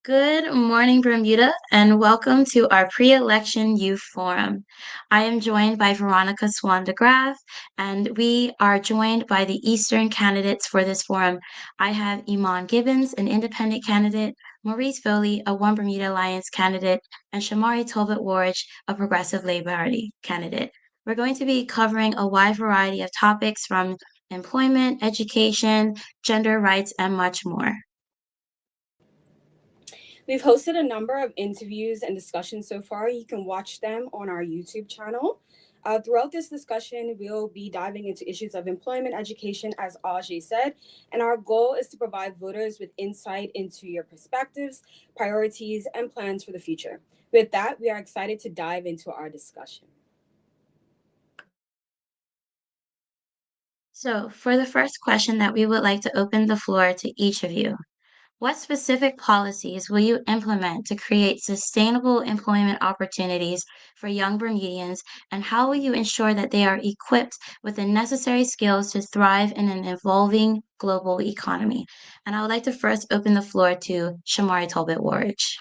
Good morning, Bermuda, and welcome to our pre-election youth forum. I am joined by Veronica Swan de Graaf, and we are joined by the Eastern candidates for this forum. I have Iman Gibbons, an independent candidate, Maurice Foley, a One Bermuda Alliance candidate, and Shamari Tolbert Warge, a Progressive Labour Party candidate. We're going to be covering a wide variety of topics from employment, education, gender rights, and much more. We've hosted a number of interviews and discussions so far. You can watch them on our YouTube channel. Throughout this discussion, we'll be diving into issues of employment, education, as Ajay said, and our goal is to provide voters with insight into your perspectives, priorities, and plans for the future. With that, we are excited to dive into our discussion. So, for the first question that we would like to open the floor to each of you, what specific policies will you implement to create sustainable employment opportunities for young Bermudians, and how will you ensure that they are equipped with the necessary skills to thrive in an evolving global economy? And I would like to first open the floor to Shamari Tolbert Warge.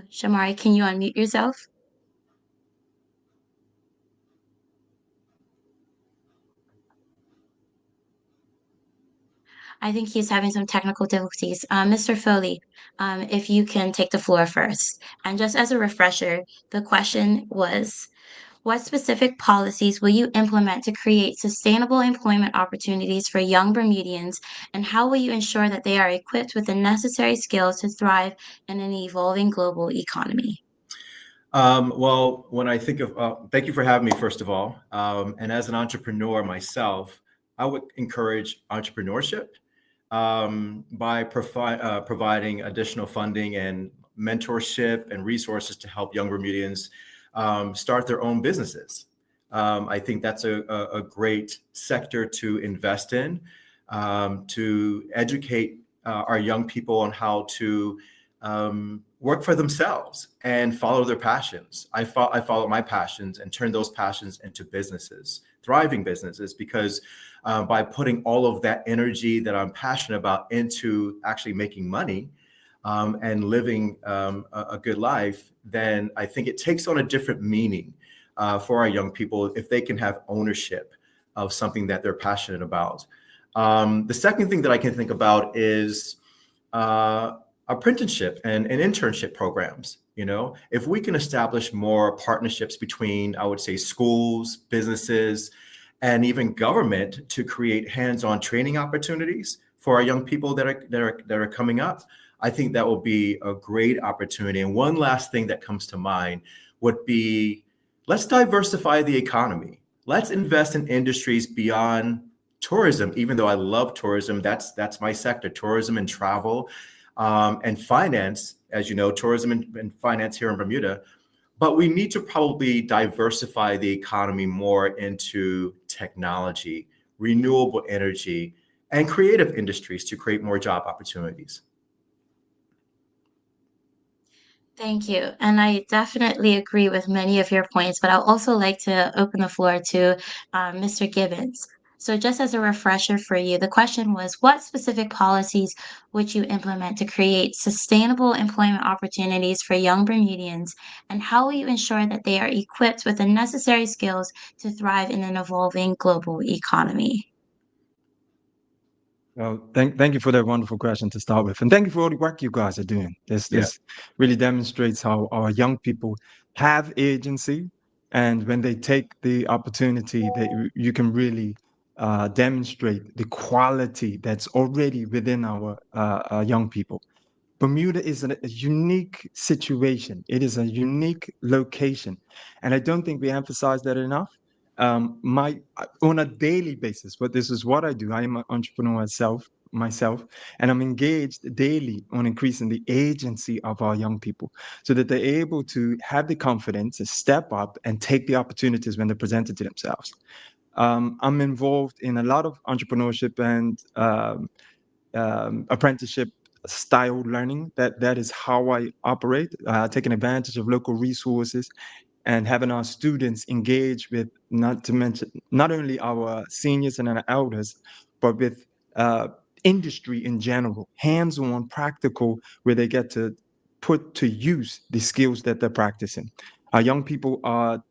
Shamari, can you unmute yourself? I think he's having some technical difficulties. Mr. Foley, if you can take the floor first. And just as a refresher, the question was, what specific policies will you implement to create sustainable employment opportunities for young Bermudians, and how will you ensure that they are equipped with the necessary skills to thrive in an evolving global economy? Well, when I think of, thank you for having me, first of all. And as an entrepreneur myself, I would encourage entrepreneurship by providing additional funding and mentorship and resources to help young Bermudians start their own businesses. I think that's a great sector to invest in, to educate our young people on how to work for themselves and follow their passions. I follow my passions and turn those passions into businesses, thriving businesses, because by putting all of that energy that I'm passionate about into actually making money and living a good life, then I think it takes on a different meaning for our young people if they can have ownership of something that they're passionate about. The second thing that I can think about is apprenticeship and internship programs. You know, if we can establish more partnerships between, I would say, schools, businesses, and even government to create hands-on training opportunities for our young people that are coming up, I think that will be a great opportunity. And one last thing that comes to mind would be, let's diversify the economy. Let's invest in industries beyond tourism. Even though I love tourism, that's my sector, tourism and travel. And finance, as you know, tourism and finance here in Bermuda. But we need to probably diversify the economy more into technology, renewable energy, and creative industries to create more job opportunities. Thank you. And I definitely agree with many of your points, but I'd also like to open the floor to Mr. Gibbons. So, just as a refresher for you, the question was, what specific policies would you implement to create sustainable employment opportunities for young Bermudians, and how will you ensure that they are equipped with the necessary skills to thrive in an evolving global economy? Well, thank you for that wonderful question to start with, and thank you for all the work you guys are doing. This really demonstrates how our young people have agency, and when they take the opportunity, that you can really demonstrate the quality that's already within our young people. Bermuda is a unique situation. It is a unique location, and I don't think we emphasize that enough. On a daily basis, but this is what I do. I am an entrepreneur myself, and I'm engaged daily on increasing the agency of our young people so that they're able to have the confidence to step up and take the opportunities when they're presented to themselves. I'm involved in a lot of entrepreneurship and apprenticeship style learning. That is how I operate, taking advantage of local resources and having our students engage with, not to mention, not only our seniors and our elders, but with industry in general, hands-on, practical, where they get to put to use the skills that they're practicing. Our young people are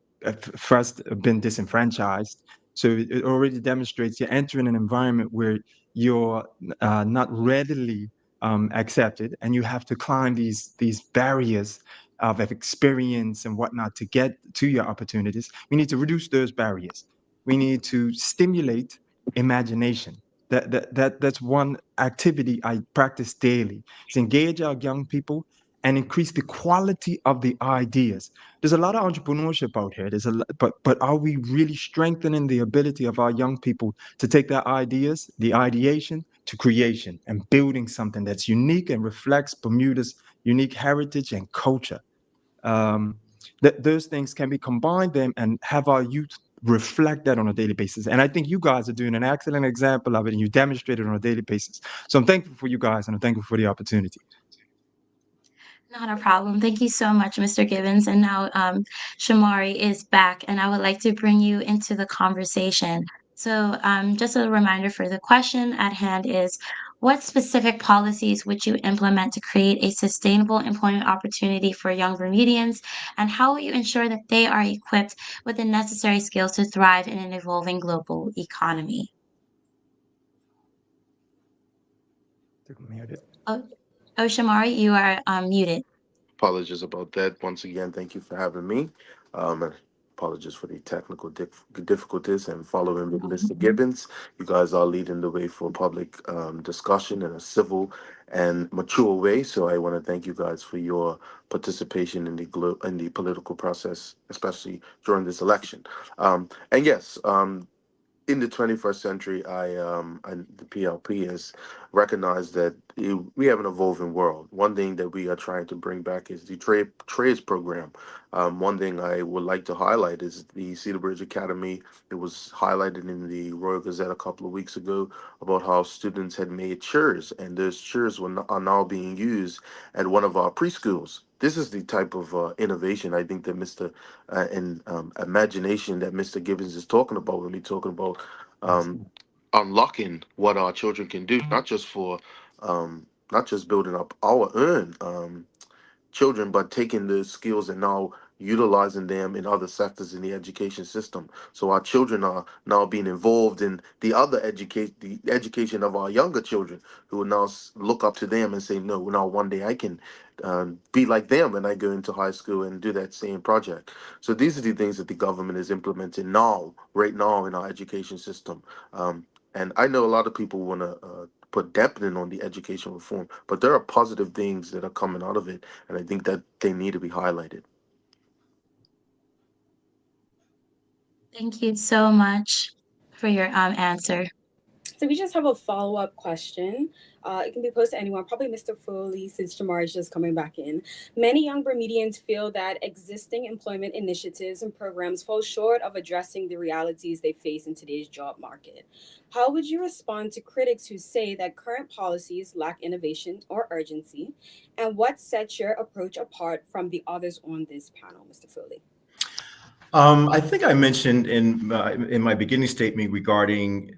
first been disenfranchised, so it already demonstrates you're entering an environment where you're not readily accepted, and you have to climb these barriers of experience and whatnot to get to your opportunities. We need to reduce those barriers. We need to stimulate imagination. That's one activity I practice daily. Is engage our young people and increase the quality of the ideas. There's a lot of entrepreneurship out here. But are we really strengthening the ability of our young people to take their ideas, the ideation, to creation and building something that's unique and reflects Bermuda's unique heritage and culture? That those things can be combined them and have our youth reflect that on a daily basis. And I think you guys are doing an excellent example of it, and you demonstrate it on a daily basis. So I'm thankful for you guys, and I'm thankful for the opportunity. Not a problem. Thank you so much, Mr. Gibbons. And now Shamari is back, and I would like to bring you into the conversation. So, just a reminder for the question at hand is, what specific policies would you implement to create a sustainable employment opportunity for young Bermudians, and how will you ensure that they are equipped with the necessary skills to thrive in an evolving global economy? Oh, oh, Shamari, you are muted. Apologies about that. Once again, thank you for having me. And apologies for the technical difficulties and following with Mr. Gibbons. You guys are leading the way for public discussion in a civil and mature way. So I want to thank you guys for your participation in the political process, especially during this election. And yes, in the 21st century, the PLP has recognized that we have an evolving world. One thing that we are trying to bring back is the trades program. One thing I would like to highlight is the Cedar Bridge Academy. It was highlighted in the Royal Gazette a couple of weeks ago about how students had made chairs, and those chairs are now being used at one of our preschools. This is the type of innovation I think that Mr. And imagination that Mr. Gibbons is talking about when we're talking about um, unlocking what our children can do, not just for not just building up our own children, but taking the skills and now utilizing them in other sectors in the education system. So our children are now being involved in the education of our younger children, who will now look up to them and say, no, now one day I can be like them when I go into high school and do that same project. So these are the things that the government is implementing now, right now in our education system. And I know a lot of people want to put dampening on the education reform, but there are positive things that are coming out of it, and I think that they need to be highlighted. Thank you so much for your answer. So we just have a follow-up question. It can be posed to anyone, probably Mr. Foley, since Jamar is just coming back in. Many young Bermudians feel that existing employment initiatives and programs fall short of addressing the realities they face in today's job market. How would you respond to critics who say that current policies lack innovation or urgency? And what sets your approach apart from the others on this panel, Mr. Foley? I think I mentioned in my beginning statement regarding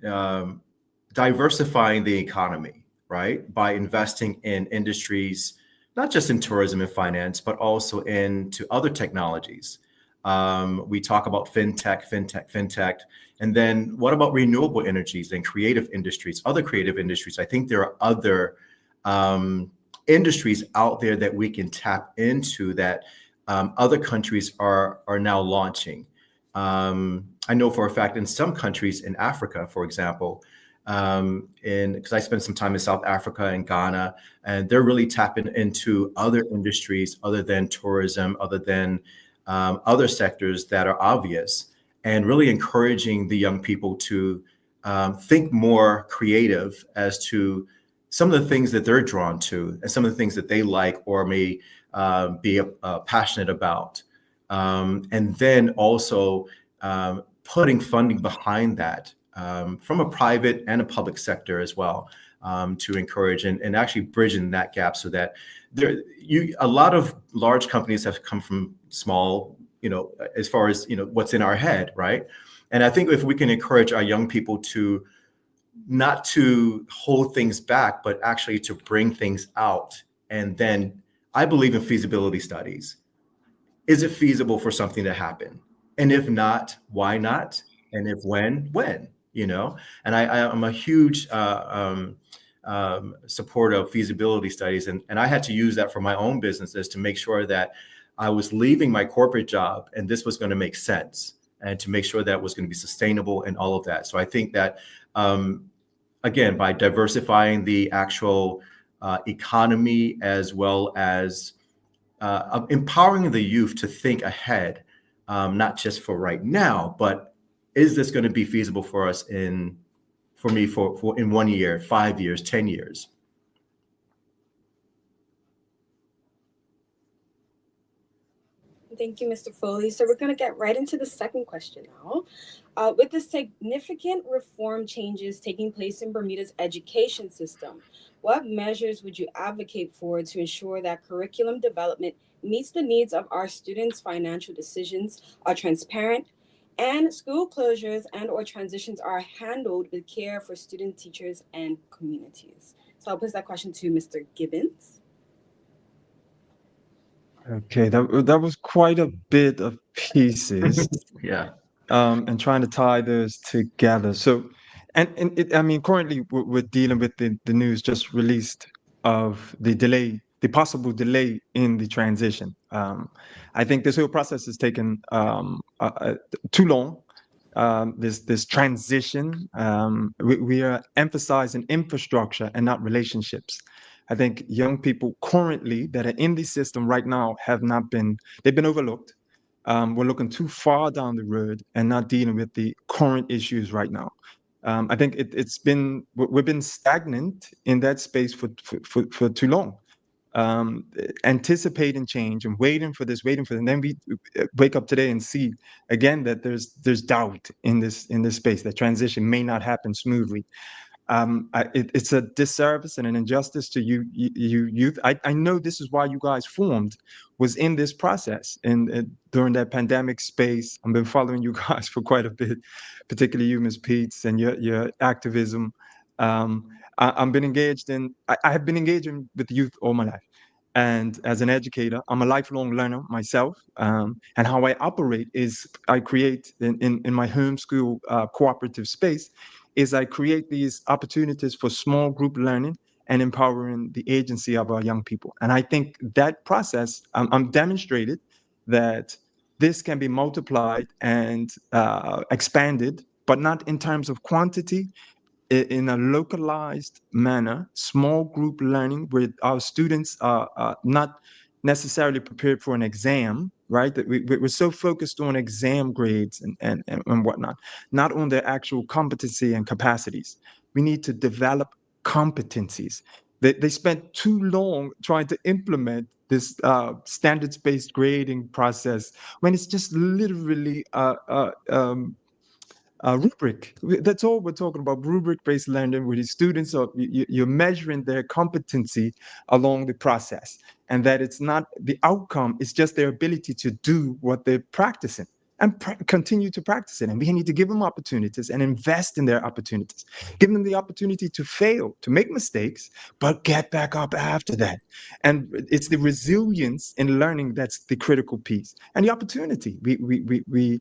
diversifying the economy, right? By investing in industries, not just in tourism and finance, but also into other technologies. We talk about fintech, and then what about renewable energies and creative industries, other creative industries? I think there are other industries out there that we can tap into that other countries are now launching. I know for a fact in some countries in Africa, for example, because I spent some time in South Africa and Ghana, and they're really tapping into other industries other than tourism, other than other sectors that are obvious, and really encouraging the young people to think more creative as to some of the things that they're drawn to and some of the things that they like or may be passionate about. And then also putting funding behind that from a private and a public sector as well, to encourage and actually bridging that gap so that a lot of large companies have come from small, as far as what's in our head, right? And I think if we can encourage our young people to not to hold things back, but actually to bring things out, and then I believe in feasibility studies. Is it feasible for something to happen? And if not, why not? And if when? And I'm a huge supporter of feasibility studies. And I had to use that for my own businesses to make sure that I was leaving my corporate job and this was going to make sense, and to make sure that was going to be sustainable and all of that. So I think that, again, by diversifying the actual economy, as well as empowering the youth to think ahead, not just for right now, but is this going to be feasible for us in 1 year, 5 years, 10 years? Thank you, Mr. Foley. So we're going to get right into the second question now. With the significant reform changes taking place in Bermuda's education system, what measures would you advocate for to ensure that curriculum development meets the needs of our students' financial decisions, are transparent, and school closures and or transitions are handled with care for student teachers and communities? So I'll pose that question to Mr. Gibbons. Okay, that was quite a bit of pieces, Yeah. and trying to tie those together. So, I mean, currently we're dealing with the news just released of the possible delay in the transition. I think this whole process has taken too long. This transition, we are emphasizing infrastructure and not relationships. I think young people currently that are in the system right now they've been overlooked. We're looking too far down the road and not dealing with the current issues right now. I think we've been stagnant in that space for too long, anticipating change and waiting for this. And then we wake up today and see again that there's doubt in this space. That transition may not happen smoothly. It's a disservice and an injustice to you youth. I know this is why you guys formed, was in this process, and during that pandemic space. I've been following you guys for quite a bit, particularly you, Ms. Peets, and your activism. I've been engaged I have been engaging with youth all my life. And as an educator, I'm a lifelong learner myself. And how I operate is I create in my homeschool cooperative space, is I create these opportunities for small group learning and empowering the agency of our young people. And I think that process, I'm demonstrated that this can be multiplied and expanded, but not in terms of quantity, in a localized manner, small group learning where our students are not necessarily prepared for an exam, right? That we're so focused on exam grades and whatnot, not on their actual competency and capacities. We need to develop competencies. They spent too long trying to implement this standards-based grading process when it's just literally rubric. That's all we're talking about, rubric-based learning, where the students you're measuring their competency along the process, and that it's not the outcome, it's just their ability to do what they're practicing and continue to practice it. And we need to give them opportunities and invest in their opportunities, give them the opportunity to fail, to make mistakes, but get back up after that. And it's the resilience in learning that's the critical piece, and the opportunity. We're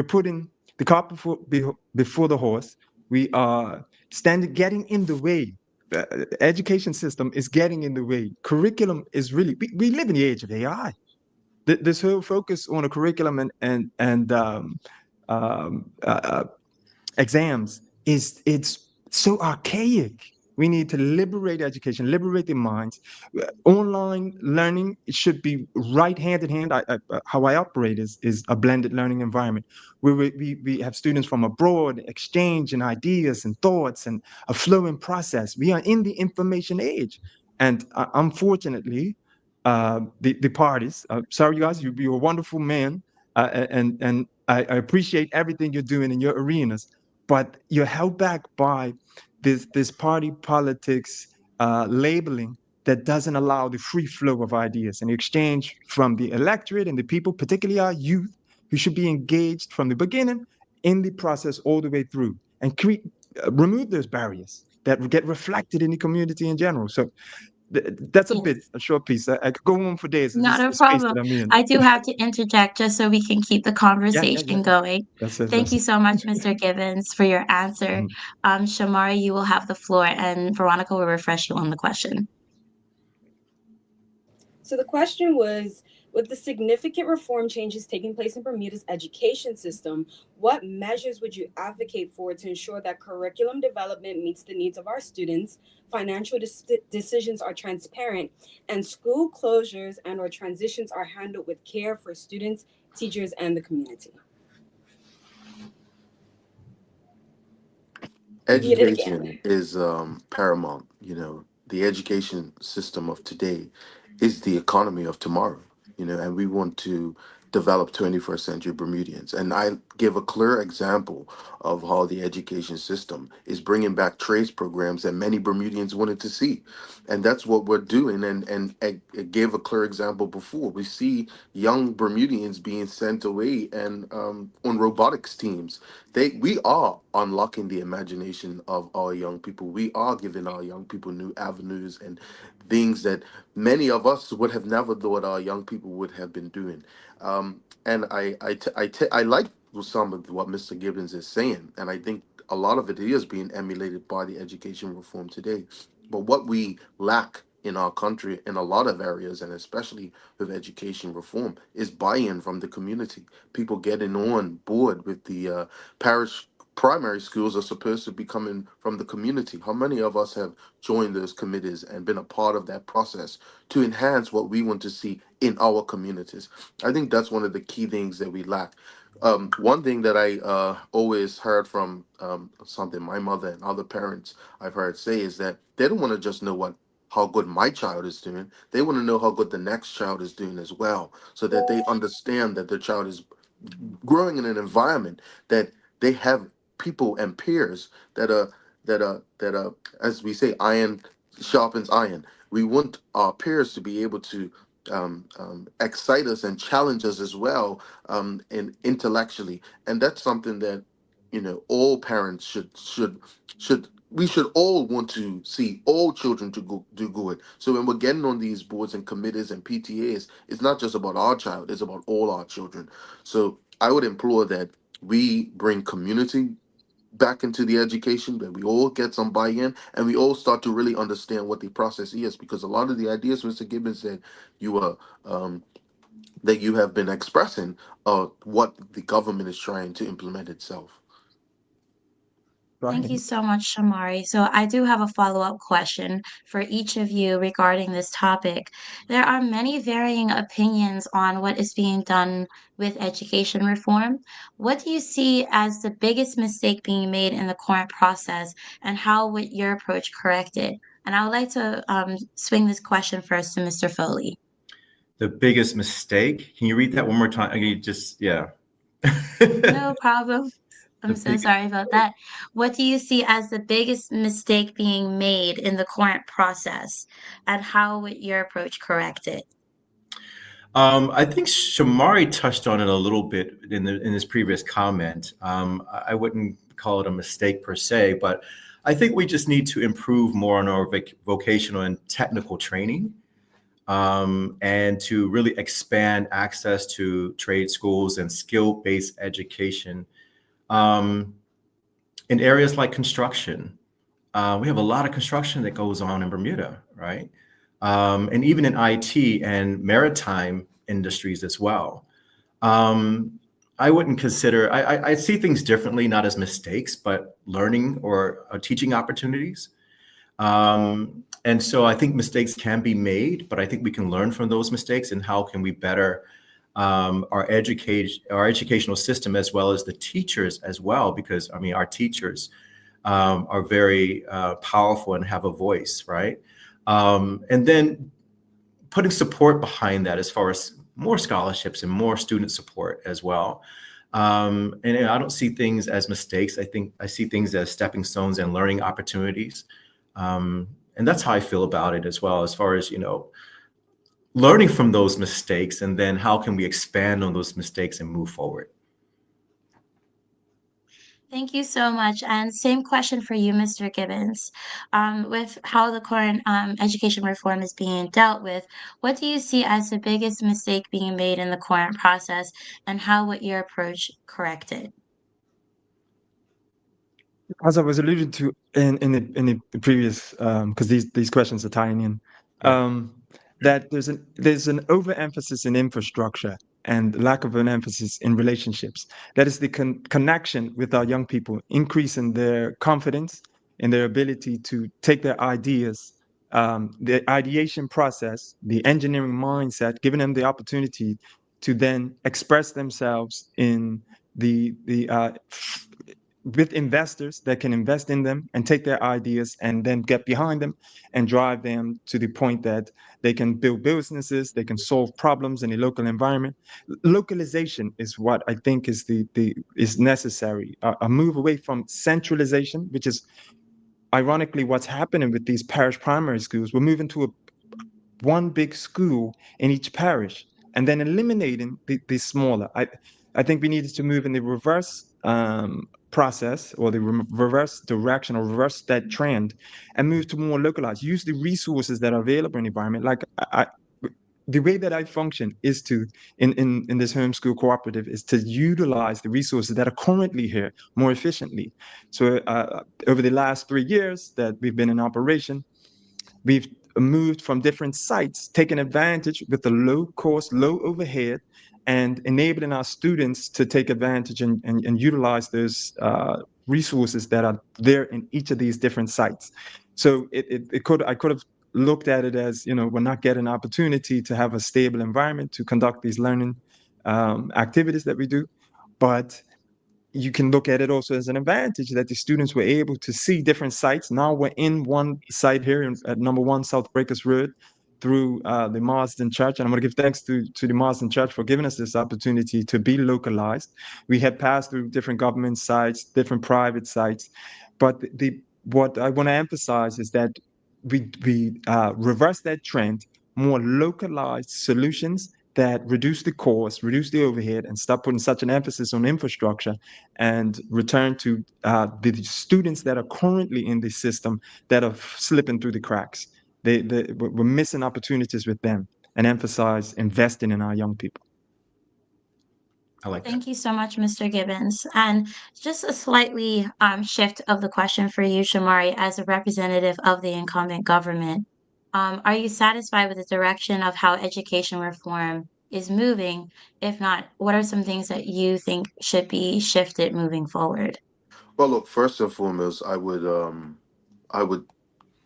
putting the cart before the horse. We are getting in the way. The education system is getting in the way. Curriculum is really, we live in the age of AI. This whole focus on a curriculum and exams it's so archaic. We need to liberate education, liberate the minds. Online learning should be right hand in hand. How I operate is a blended learning environment where we have students from abroad exchanging ideas and thoughts and a flowing process. We are in the information age, and unfortunately, the parties. Sorry, you guys, you're a wonderful man, and I appreciate everything you're doing in your arenas, but you're held back by this party politics labeling that doesn't allow the free flow of ideas and exchange from the electorate and the people, particularly our youth, who should be engaged from the beginning in the process all the way through, and remove those barriers that get reflected in the community in general. So that's Yes. a short piece. I could go on for days. This Not is a the space problem. that I'm in. I do have to interject just so we can keep the Yeah. conversation going. That's it. Thank That's you it. so much, Mr. Gibbons, for your answer. Mhm. Shamari, you will have the floor, and Veronica will refresh you on the question. So the question was, with the significant reform changes taking place in Bermuda's education system, what measures would you advocate for to ensure that curriculum development meets the needs of our students, financial decisions are transparent, and school closures and or transitions are handled with care for students, teachers, and the community? Read it again. Education is paramount. The education system of today is the economy of tomorrow. And we want to develop 21st century Bermudians. And I give a clear example of how the education system is bringing back trades programs that many Bermudians wanted to see. And that's what we're doing. And I gave a clear example before. We see young Bermudians being sent away and on robotics teams. We are unlocking the imagination of our young people. We are giving our young people new avenues and things that many of us would have never thought our young people would have been doing. And I like some of what Mr. Gibbons is saying, and I think a lot of it is being emulated by the education reform today. But what we lack in our country in a lot of areas, and especially with education reform, is buy-in from the community. People getting on board with the parish primary schools are supposed to be coming from the community. How many of us have joined those committees and been a part of that process to enhance what we want to see in our communities? I think that's one of the key things that we lack. One thing that I always heard from something my mother and other parents I've heard say is that they don't want to just know how good my child is doing. They want to know how good the next child is doing as well, so that they understand that their child is growing in an environment that they have people and peers that are, as we say, iron sharpens iron. We want our peers to be able to excite us and challenge us as well, and intellectually. And that's something that all parents should we should all want to see all children to go do good. So when we're getting on these boards and committees and PTAs, it's not just about our child; it's about all our children. So I would implore that we bring community back into the education, that we all get some buy-in and we all start to really understand what the process is, because a lot of the ideas Mr. Gibbons said you are that you have been expressing what the government is trying to implement itself. Thank Right. you so much, Shamari. So I do have a follow-up question for each of you regarding this topic. There are many varying opinions on what is being done with education reform. What do you see as the biggest mistake being made in the current process, and how would your approach correct it? And I would like to swing this question first to Mr. Foley. The biggest mistake. Can you read that one more time? I mean, just yeah. No problem. The I'm so biggest sorry about mistake. that. What do you see as the biggest mistake being made in the current process, and how would your approach correct it? I think Shamari touched on it a little bit in his previous comment. I wouldn't call it a mistake per se, but I think we just need to improve more on our vocational and technical training, and to really expand access to trade schools and skill-based education, um, in areas like construction. We have a lot of construction that goes on in Bermuda, right? And even in IT and maritime industries as well. Um, I wouldn't consider, I see things differently, not as mistakes, but learning or teaching opportunities. And so I think mistakes can be made, but I think we can learn from those mistakes, and how can we better our educational system, as well as the teachers as well, because I mean, our teachers are very powerful and have a voice, right? And then putting support behind that, as far as more scholarships and more student support as well. And I don't see things as mistakes. I think I see things as stepping stones and learning opportunities. And that's how I feel about it as well, as far as, learning from those mistakes, and then how can we expand on those mistakes and move forward. Thank you so much. And same question for you, Mr. Gibbons. With how the current education reform is being dealt with, what do you see as the biggest mistake being made in the current process, and how would your approach correct it? As I was alluding to in the previous, because these questions are tying in, Yeah. that there's an overemphasis in infrastructure and lack of an emphasis in relationships. That is the connection with our young people, increasing their confidence in their ability to take their ideas, the ideation process, the engineering mindset, giving them the opportunity to then express themselves in the with investors that can invest in them and take their ideas and then get behind them and drive them to the point that they can build businesses, they can solve problems in a local environment. Localization is what I think is necessary. A move away from centralization, which is ironically what's happening with these parish primary schools. We're moving to one big school in each parish and then eliminating the smaller. I think we needed to move in the reverse process, or the reverse direction, or reverse that trend, and move to more localized. Use the resources that are available in the environment. Like the way that I function is to in this homeschool cooperative is to utilize the resources that are currently here more efficiently. So over the last 3 years that we've been in operation, we've moved from different sites, taking advantage with the low cost, low overhead, and enabling our students to take advantage and utilize those resources that are there in each of these different sites. So I could have looked at it as, we're not getting an opportunity to have a stable environment to conduct these learning activities that we do. But you can look at it also as an advantage that the students were able to see different sites. Now we're in one site here at number 1 South Breakers Road through the Marsden Church. And I'm going to give thanks to the Marsden Church for giving us this opportunity to be localized. We had passed through different government sites, different private sites. But what I want to emphasize is that we reverse that trend, more localized solutions that reduce the cost, reduce the overhead, and stop putting such an emphasis on infrastructure, and return to the students that are currently in the system that are slipping through the cracks. We're missing opportunities with them, and emphasize investing in our young people. I like that. Thank you so much, Mr. Gibbons. And just a slightly shift of the question for you, Shamari, as a representative of the incumbent government. Are you satisfied with the direction of how education reform is moving? If not, what are some things that you think should be shifted moving forward? Well, look, first and foremost, I would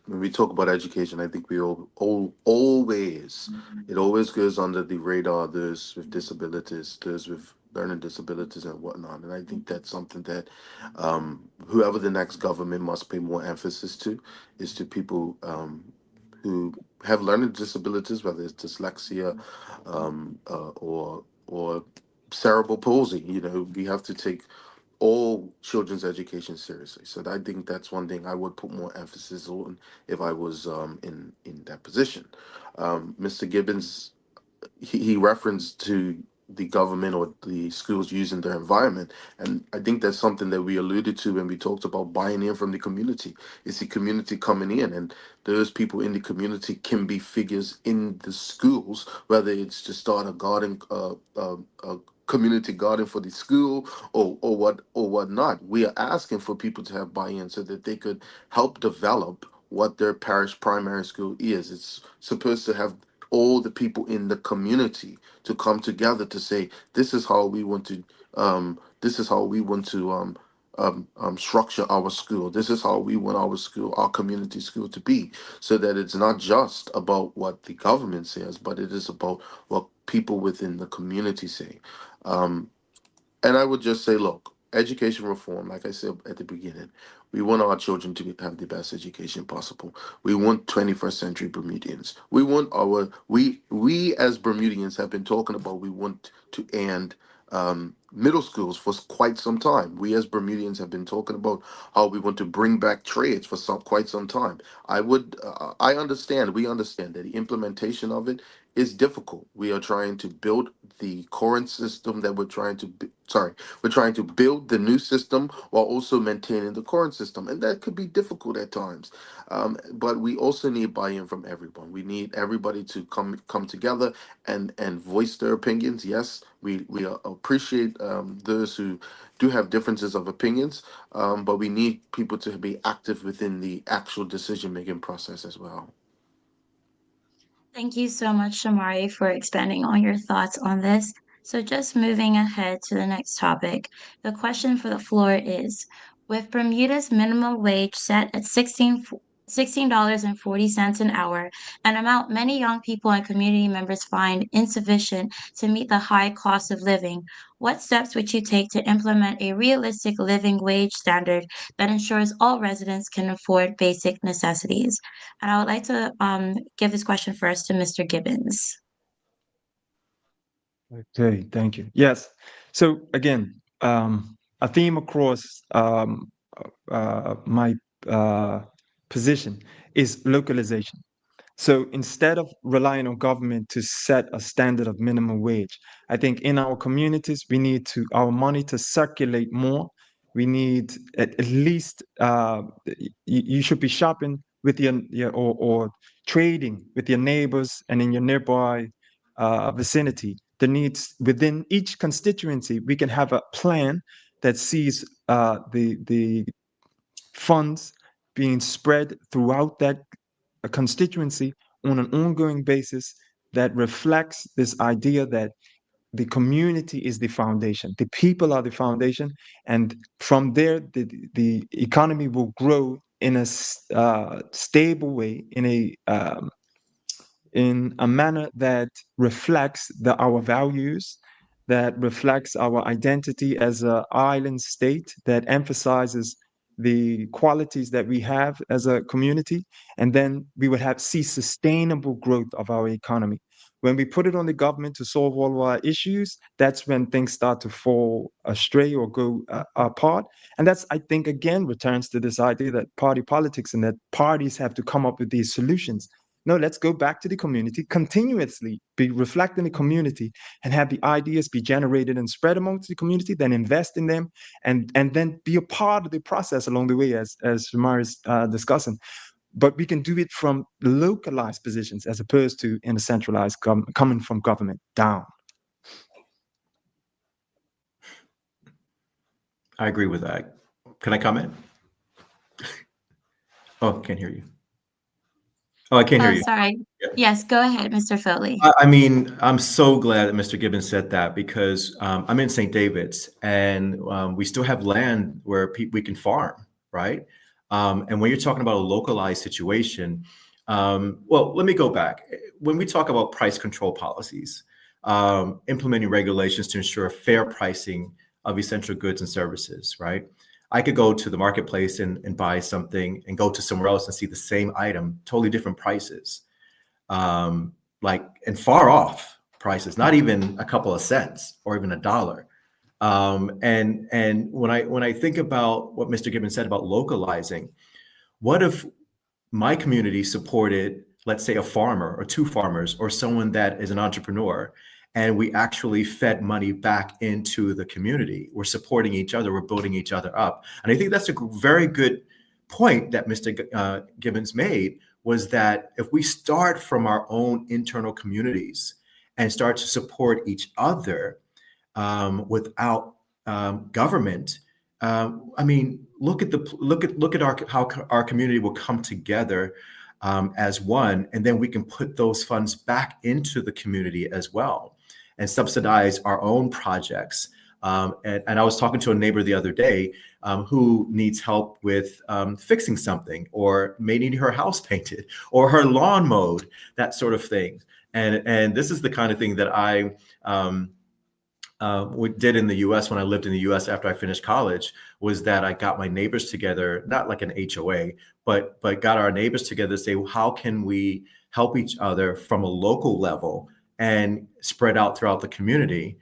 when we talk about education, I think we always, it always goes under the radar. Those with disabilities, those with learning disabilities and whatnot. And I think that's something that whoever the next government must pay more emphasis to, is to people who have learning disabilities, whether it's dyslexia or cerebral palsy. We have to take all children's education seriously. So I think that's one thing I would put more emphasis on if I was in that position. Mr. Gibbons, he referenced to the government or the schools using their environment, and I think that's something that we alluded to when we talked about buying in from the community. It's the community coming in, and those people in the community can be figures in the schools, whether it's to start a garden, a community garden for the school, or whatnot. We are asking for people to have buy-in so that they could help develop what their parish primary school is. It's supposed to have all the people in the community to come together to say, this is how we want to structure our school. This is how we want our school, our community school, to be, so that it's not just about what the government says, but it is about what people within the community say. um, and I would just say, look, education reform, like I said at the beginning, we want our children to have the best education possible. We want 21st century Bermudians. We want we as Bermudians have been talking about, we want to end middle schools for quite some time. We as Bermudians have been talking about how we want to bring back trades for quite some time. We understand that the implementation of it is difficult. We are trying to build the current system that we're trying to build the new system while also maintaining the current system, and that could be difficult at times. But we also need buy-in from everyone. We need everybody to come together and voice their opinions. Yes, we appreciate those who do have differences of opinions, but we need people to be active within the actual decision-making process as well. Thank you so much, Shamari, for expanding on your thoughts on this. So, just moving ahead to the next topic, the question for the floor is, with Bermuda's minimum wage set at $16.40 an hour, an amount many young people and community members find insufficient to meet the high cost of living, what steps would you take to implement a realistic living wage standard that ensures all residents can afford basic necessities? And I would like to give this question first to Mr. Gibbons. Okay, thank you. Yes. So again, a theme across my position is localization. So instead of relying on government to set a standard of minimum wage, I think in our communities, we need our money to circulate more. We need at least, you should be shopping with or trading with your neighbors and in your nearby vicinity. The needs within each constituency, we can have a plan that sees the funds being spread throughout that constituency on an ongoing basis that reflects this idea that the community is the foundation, the people are the foundation, and from there the economy will grow in a stable way, in a manner that reflects our values, that reflects our identity as an island state, that emphasizes the qualities that we have as a community, and then we would see sustainable growth of our economy. When we put it on the government to solve all of our issues, that's when things start to fall astray or go apart. And that's, I think, again, returns to this idea that party politics and that parties have to come up with these solutions. No, let's go back to the community, continuously be reflecting the community and have the ideas be generated and spread amongst the community, then invest in them and then be a part of the process along the way, as Shamar is discussing. But we can do it from localized positions as opposed to in a centralized coming from government down. I agree with that. Can I comment? Oh, can't hear you. Oh, I can't hear Oh, you. sorry. Yeah. Yes, go ahead, Mr. Foley. I mean, I'm so glad that Mr. Gibbons said that because I'm in St. David's and we still have land where we can farm, right? And when you're talking about a localized situation, well, let me go back. When we talk about price control policies, implementing regulations to ensure fair pricing of essential goods and services, right? I could go to the marketplace and buy something and go to somewhere else and see the same item, totally different prices. And far off prices, not even a couple of cents or even $1. And when I think about what Mr. Gibbons said about localizing, what if my community supported, let's say, a farmer or two farmers or someone that is an entrepreneur, and we actually fed money back into the community? We're supporting each other, we're building each other up. And I think that's a very good point that Mr. Gibbons made, was that if we start from our own internal communities and start to support each other without government, I mean, look at how our community will come together as one, and then we can put those funds back into the community as well and subsidize our own projects. And I was talking to a neighbor the other day who needs help with fixing something, or may need her house painted or her lawn mowed, that sort of thing. And this is the kind of thing that I did in the U.S. when I lived in the U.S. after I finished college, was that I got my neighbors together, not like an HOA, but got our neighbors together to say, well, how can we help each other from a local level and spread out throughout the community?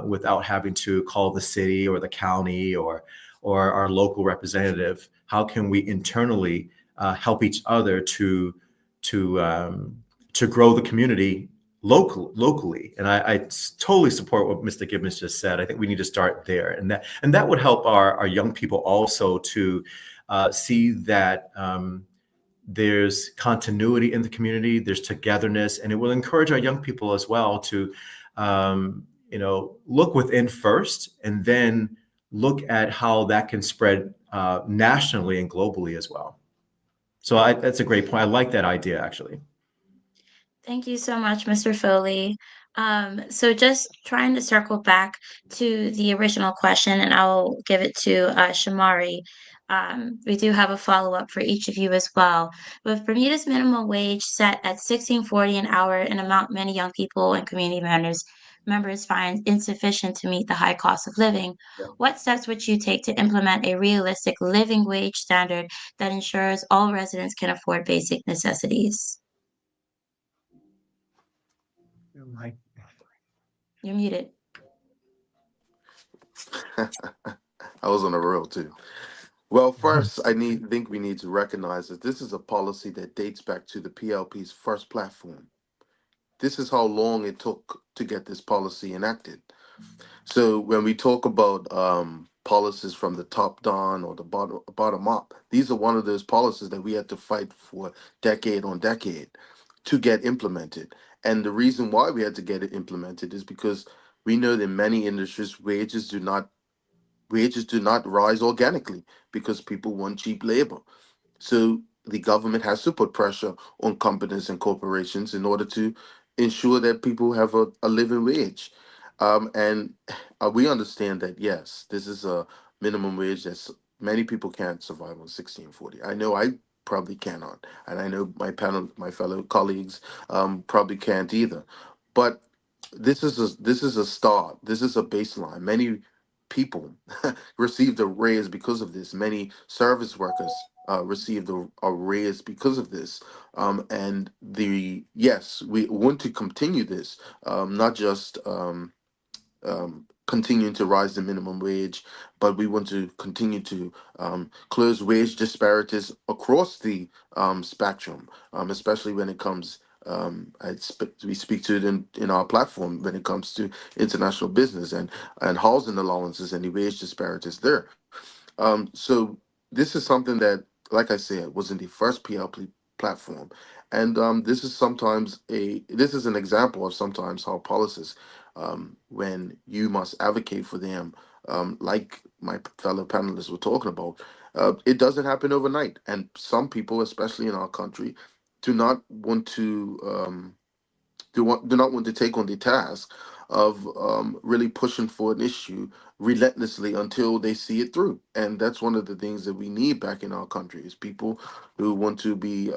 without having to call the city or the county or our local representative? How can we internally help each other to to grow the community locally? And I totally support what Mr. Gibbons just said. I think we need to start there, and that would help our young people also to see that there's continuity in the community, there's togetherness, and it will encourage our young people as well to look within first, and then look at how that can spread nationally and globally as well. So that's a great point. I like that idea, actually. Thank you so much, Mr. Foley. So just trying to circle back to the original question, and I'll give it to Shamari. We do have a follow-up for each of you as well. With Bermuda's minimum wage set at 16.40 an hour, an amount many young people and community members find insufficient to meet the high cost of living, what steps would you take to implement a realistic living wage standard that ensures all residents can afford basic necessities? You're muted. I was on a roll too. Well, first, think we need to recognize that this is a policy that dates back to the PLP's first platform. This is how long it took to get this policy enacted. So when we talk about policies from the top down or the bottom up, these are one of those policies that we had to fight for decade on decade to get implemented. And the reason why we had to get it implemented is because we know that in many industries wages do not rise organically because people want cheap labor. So the government has to put pressure on companies and corporations in order to ensure that people have a living wage. And we understand that, yes, this is a minimum wage that many people can't survive on 16.40. I know I probably cannot, and I know my fellow colleagues probably can't either. But this is a start. This is a baseline. Many people received a raise because of this. Many service workers received a raise because of this. And yes, we want to continue this, not just continuing to rise the minimum wage, but we want to continue to close wage disparities across the spectrum, especially when it comes. We speak to it in our platform when it comes to international business and housing allowances and the wage disparities there. So this is something that, like I said, was in the first PLP platform, and this is an example of sometimes how policies, when you must advocate for them, like my fellow panelists were talking about, it doesn't happen overnight, and some people, especially in our country, do not want to. Do not want to take on the task of really pushing for an issue relentlessly until they see it through. And that's one of the things that we need back in our country is people who want to be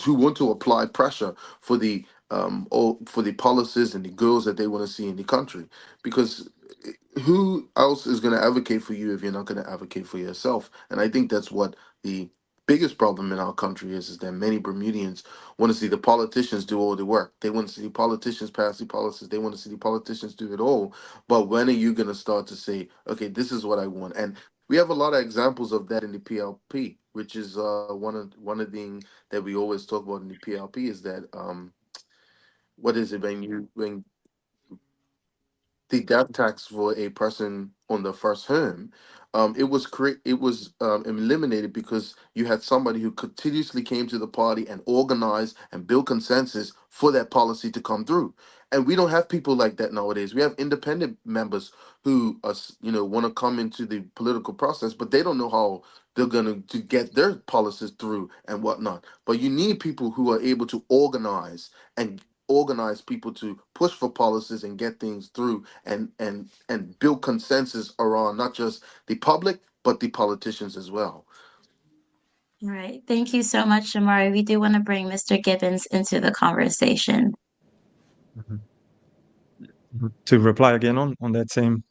who want to apply pressure for for the policies and the goals that they want to see in the country. Because who else is going to advocate for you if you're not going to advocate for yourself? And I think that's what the biggest problem in our country is that many Bermudians want to see the politicians do all the work. They want to see the politicians pass the policies. They want to see the politicians do it all. But when are you going to start to say, okay, this is what I want? And we have a lot of examples of that in the PLP, which is one of the things that we always talk about in the PLP is that what is it when the death tax for a person on the first home, it was eliminated because you had somebody who continuously came to the party and organized and built consensus for that policy to come through. And we don't have people like that nowadays. We have independent members who want to come into the political process, but they don't know how they're going to get their policies through and whatnot. But you need people who are able to organize people to push for policies and get things through and build consensus around not just the public but the politicians as well. All right. Thank you so much, Shamari. We do want to bring Mr. Gibbons into the conversation. Mhm. To reply again on that same.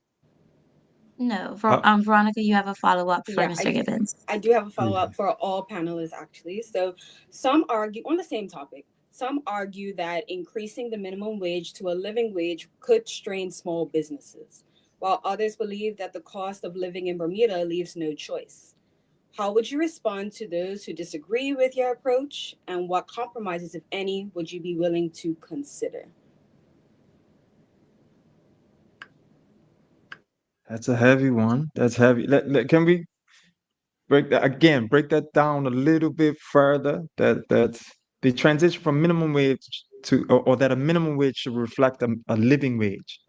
No, Uh, Veronica, you have a follow-up for Yeah, Mr. Gibbons. I do have a follow please. up for all panelists actually. So some argue on the same topic. Some argue that increasing the minimum wage to a living wage could strain small businesses, while others believe that the cost of living in Bermuda leaves no choice. How would you respond to those who disagree with your approach, and what compromises, if any, would you be willing to consider? That's a heavy one. That's heavy. Can we break that down a little bit further? That the transition from minimum wage to, or that a minimum wage should reflect a living wage,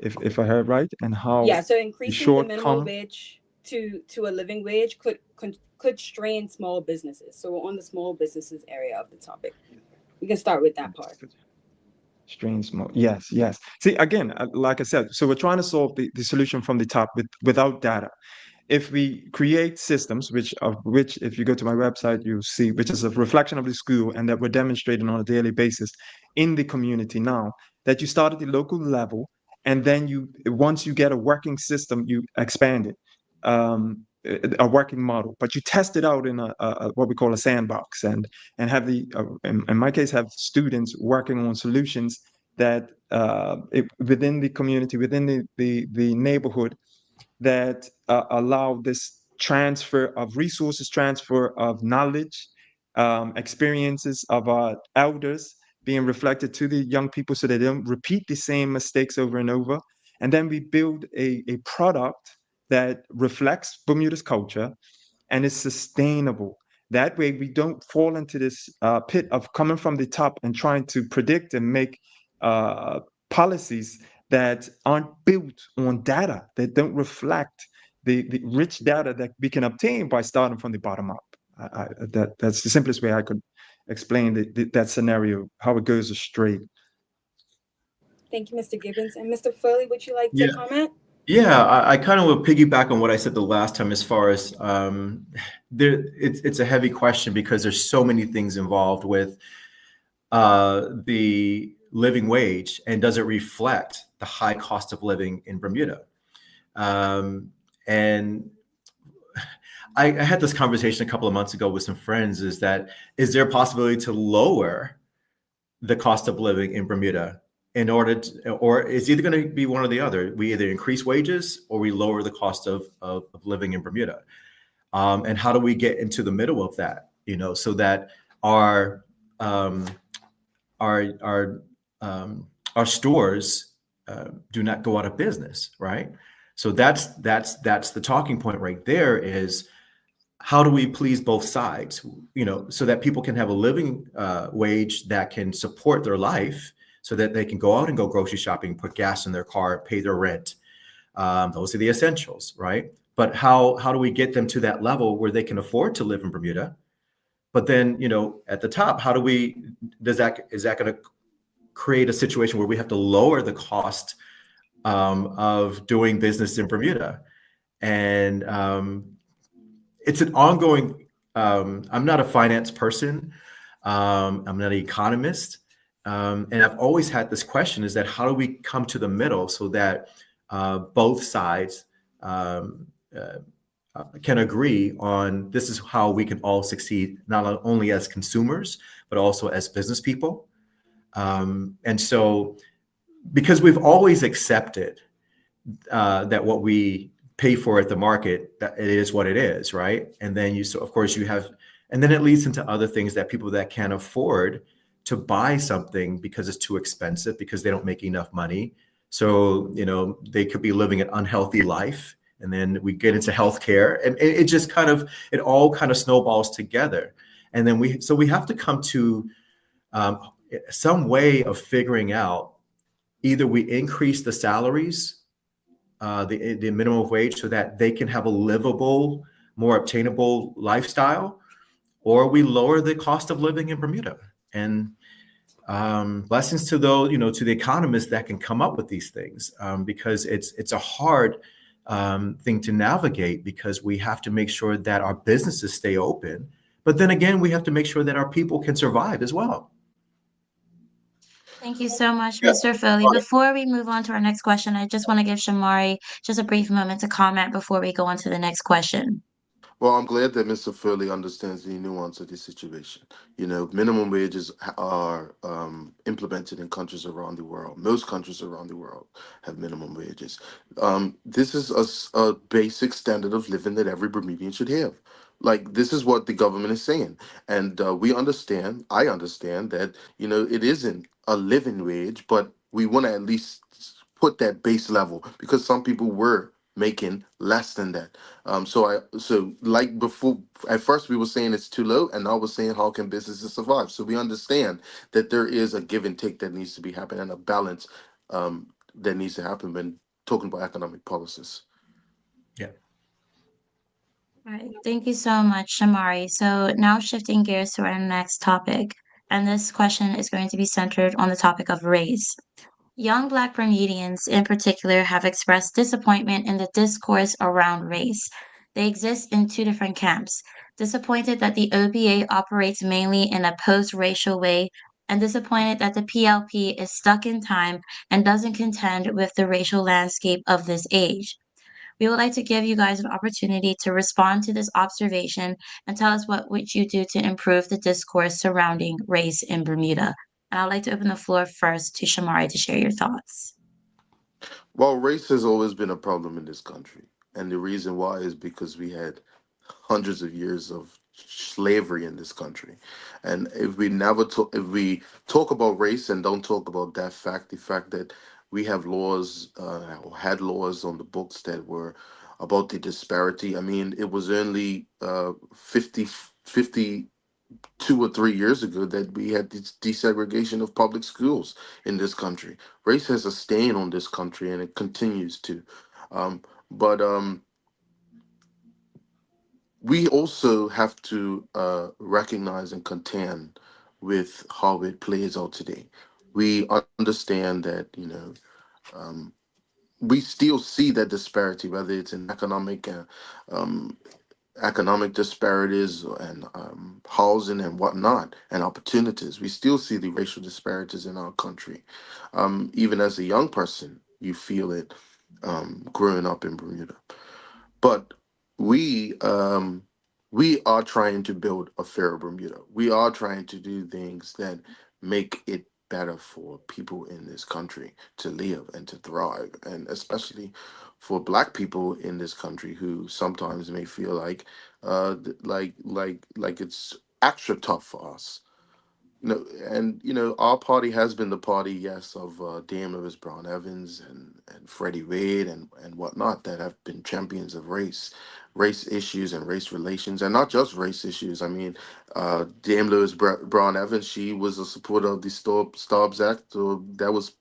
if I heard right, and how Yeah, so the increasing the minimum shortcome. wage to a living wage could strain small businesses. So we're on the small businesses area of the topic. We can start with that part. Strange mode. Yes, yes. See, again, like I said, so we're trying to solve the solution from the top without data. If we create systems, which if you go to my website, you see, which is a reflection of the school and that we're demonstrating on a daily basis in the community now, that you start at the local level, and then once you get a working system, you expand it, a working model, but you test it out in what we call a sandbox, and have in my case, have students working on solutions that within the community, within the neighborhood, that allow this transfer of resources, transfer of knowledge, experiences of our elders being reflected to the young people so they don't repeat the same mistakes over and over. And then we build a product that reflects Bermuda's culture and is sustainable. That way, we don't fall into this pit of coming from the top and trying to predict and make policies that aren't built on data, that don't reflect the rich data that we can obtain by starting from the bottom up. That's the simplest way I could explain that scenario, how it goes astray. Thank you, Mr. Gibbons. And Mr. Foley, would you like to Yeah. comment? Yeah, I kind of will piggyback on what I said the last time as far as it's a heavy question because there's so many things involved with the living wage, and does it reflect the high cost of living in Bermuda? And I had this conversation a couple of months ago with some friends, is there a possibility to lower the cost of living in Bermuda in order to, or it's either going to be one or the other. We either increase wages or we lower the cost of living in Bermuda. And how do we get into the middle of that, so that our our stores do not go out of business, right? So that's the talking point right there, is how do we please both sides, so that people can have a living wage that can support their life, so that they can go out and go grocery shopping, put gas in their car, pay their rent. Those are the essentials, right? But how do we get them to that level where they can afford to live in Bermuda? But then, at the top, is that going to create a situation where we have to lower the cost of doing business in Bermuda? And it's an ongoing, I'm not a finance person. I'm not an economist. And I've always had this question, is that how do we come to the middle so that both sides can agree on this is how we can all succeed, not only as consumers, but also as business people. And so, because we've always accepted that what we pay for at the market, that it is what it is, right? And then of course you have, and then it leads into other things, that people that can't afford to buy something because it's too expensive, because they don't make enough money. So, they could be living an unhealthy life. And then we get into healthcare, and it just it all kind of snowballs together. And then we have to come to some way of figuring out, either we increase the salaries, the minimum wage, so that they can have a livable, more obtainable lifestyle, or we lower the cost of living in Bermuda. And blessings to those, to the economists that can come up with these things, because it's a hard thing to navigate, because we have to make sure that our businesses stay open, but then again, we have to make sure that our people can survive as well. Thank you so much, Mr. Foley. Before we move on to our next question, I just want to give Shamari just a brief moment to comment before we go on to the next question. Well, I'm glad that Mr. Furley understands the nuance of the situation. Minimum wages are implemented in countries around the world. Most countries around the world have minimum wages. This is a basic standard of living that every Bermudian should have. Like, this is what the government is saying. And we understand, I understand that, it isn't a living wage, but we want to at least put that base level because some people were making less than that. So like before, at first we were saying it's too low, and now we're saying how can businesses survive. So we understand that there is a give and take that needs to be happening and a balance that needs to happen when talking about economic policies. Yeah. All right, thank you so much, Shamari. So now shifting gears to our next topic, and this question is going to be centered on the topic of race. Young Black Bermudians, in particular, have expressed disappointment in the discourse around race. They exist in two different camps, disappointed that the OBA operates mainly in a post racial way, and disappointed that the PLP is stuck in time and doesn't contend with the racial landscape of this age. We would like to give you guys an opportunity to respond to this observation and tell us what would you do to improve the discourse surrounding race in Bermuda. And I'd like to open the floor first to Shamari to share your thoughts. Well, race has always been a problem in this country, and the reason why is because we had hundreds of years of slavery in this country. And if we talk about race and don't talk about that fact, the fact that we have laws or had laws on the books that were about the disparity. I mean, it was only 2 or 3 years ago that we had this desegregation of public schools in this country. Race has a stain on this country, and it continues to. But we also have to recognize and contend with how it plays out today. We understand that, um, we still see that disparity, whether it's in um, economic disparities and housing and whatnot and opportunities. We still see the racial disparities in our country. Even as a young person, you feel it growing up in Bermuda. But we are trying to build a fairer Bermuda. We are trying to do things that make it better for people in this country to live and to thrive, and especially for Black people in this country who sometimes may feel like like it's extra tough for us. No, and our party has been the party, yes, of Dame Lewis Brown Evans and Freddie Wade and whatnot that have been champions of race issues and race relations, and not just race issues. I mean, Dame Brown Evans, she was a supporter of the Stubbs Act, so that was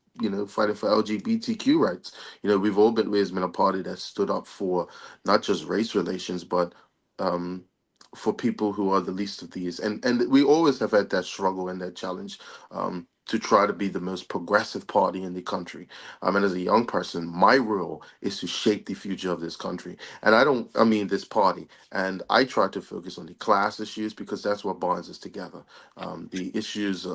fighting for LGBTQ rights. We've always been a party that stood up for not just race relations, but um, for people who are the least of these. And we always have had that struggle and that challenge to try to be the most progressive party in the country. And as a young person, my role is to shape the future of this country. And I mean this party. And I try to focus on the class issues because that's what binds us together. The issues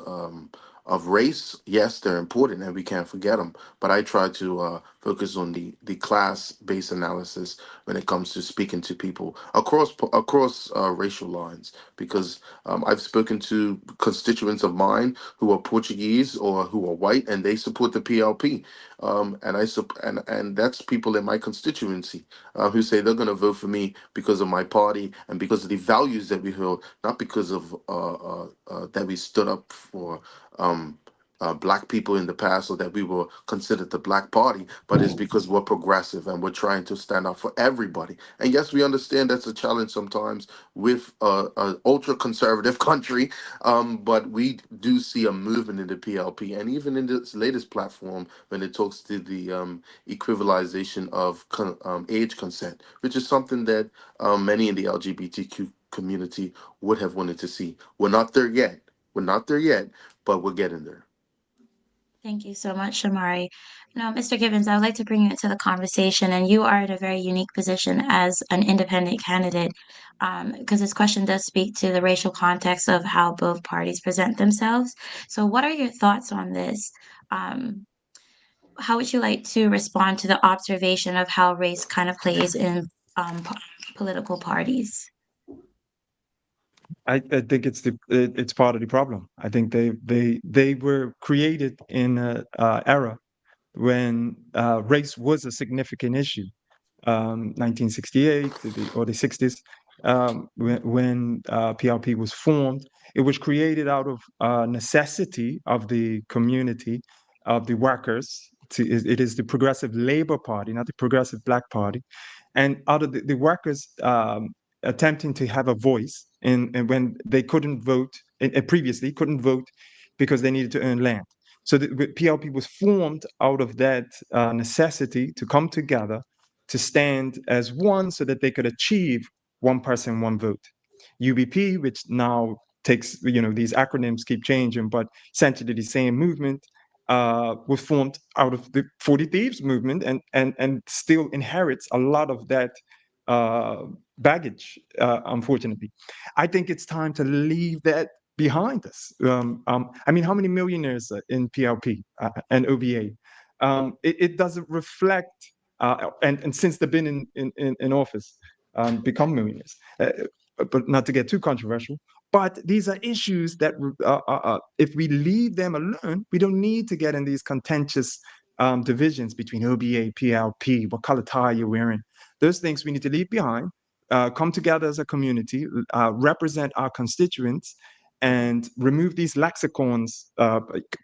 of race, yes, they're important and we can't forget them. But I try to focus on the class based analysis when it comes to speaking to people across racial lines. Because I've spoken to constituents of mine who are Portuguese or who are white, and they support the PLP. And that's people in my constituency who say they're going to vote for me because of my party and because of the values that we hold, not because of that we stood up for. Um, Black people in the past, or that we were considered the Black Party, but it's because we're progressive and we're trying to stand up for everybody. And yes, we understand that's a challenge sometimes with an ultra conservative country, but we do see a movement in the PLP, and even in this latest platform when it talks to the equivalization of age consent, which is something that many in the LGBTQ community would have wanted to see. We're not there yet. We're not there yet, but we're getting there. Thank you so much, Shamari. Now, Mr. Gibbons, I would like to bring you into the conversation, and you are in a very unique position as an independent candidate, because this question does speak to the racial context of how both parties present themselves. So, what are your thoughts on this? Um, how would you like to respond to the observation of how race kind of plays in political parties? I think it's part of the problem. I think they were created in an era when race was a significant issue. 1968 or the 60s, when PRP was formed. It was created out of necessity of the community, of the workers. It is the Progressive Labor Party, not the Progressive Black Party, and out of the workers attempting to have a voice and when they couldn't vote, and previously couldn't vote because they needed to earn land. So the PLP was formed out of that necessity to come together, to stand as one so that they could achieve one person, one vote. UBP, which now takes, these acronyms keep changing, but essentially the same movement, was formed out of the 40 Thieves movement and still inherits a lot of that baggage, unfortunately. I think it's time to leave that behind us. I mean, how many millionaires are in PLP and OBA? It doesn't reflect, and since they've been in office, become millionaires. But not to get too controversial, but these are issues that if we leave them alone, we don't need to get in these contentious divisions between OBA, PLP, what color tie you're wearing. Those things we need to leave behind, come together as a community, represent our constituents, and remove these lexicons,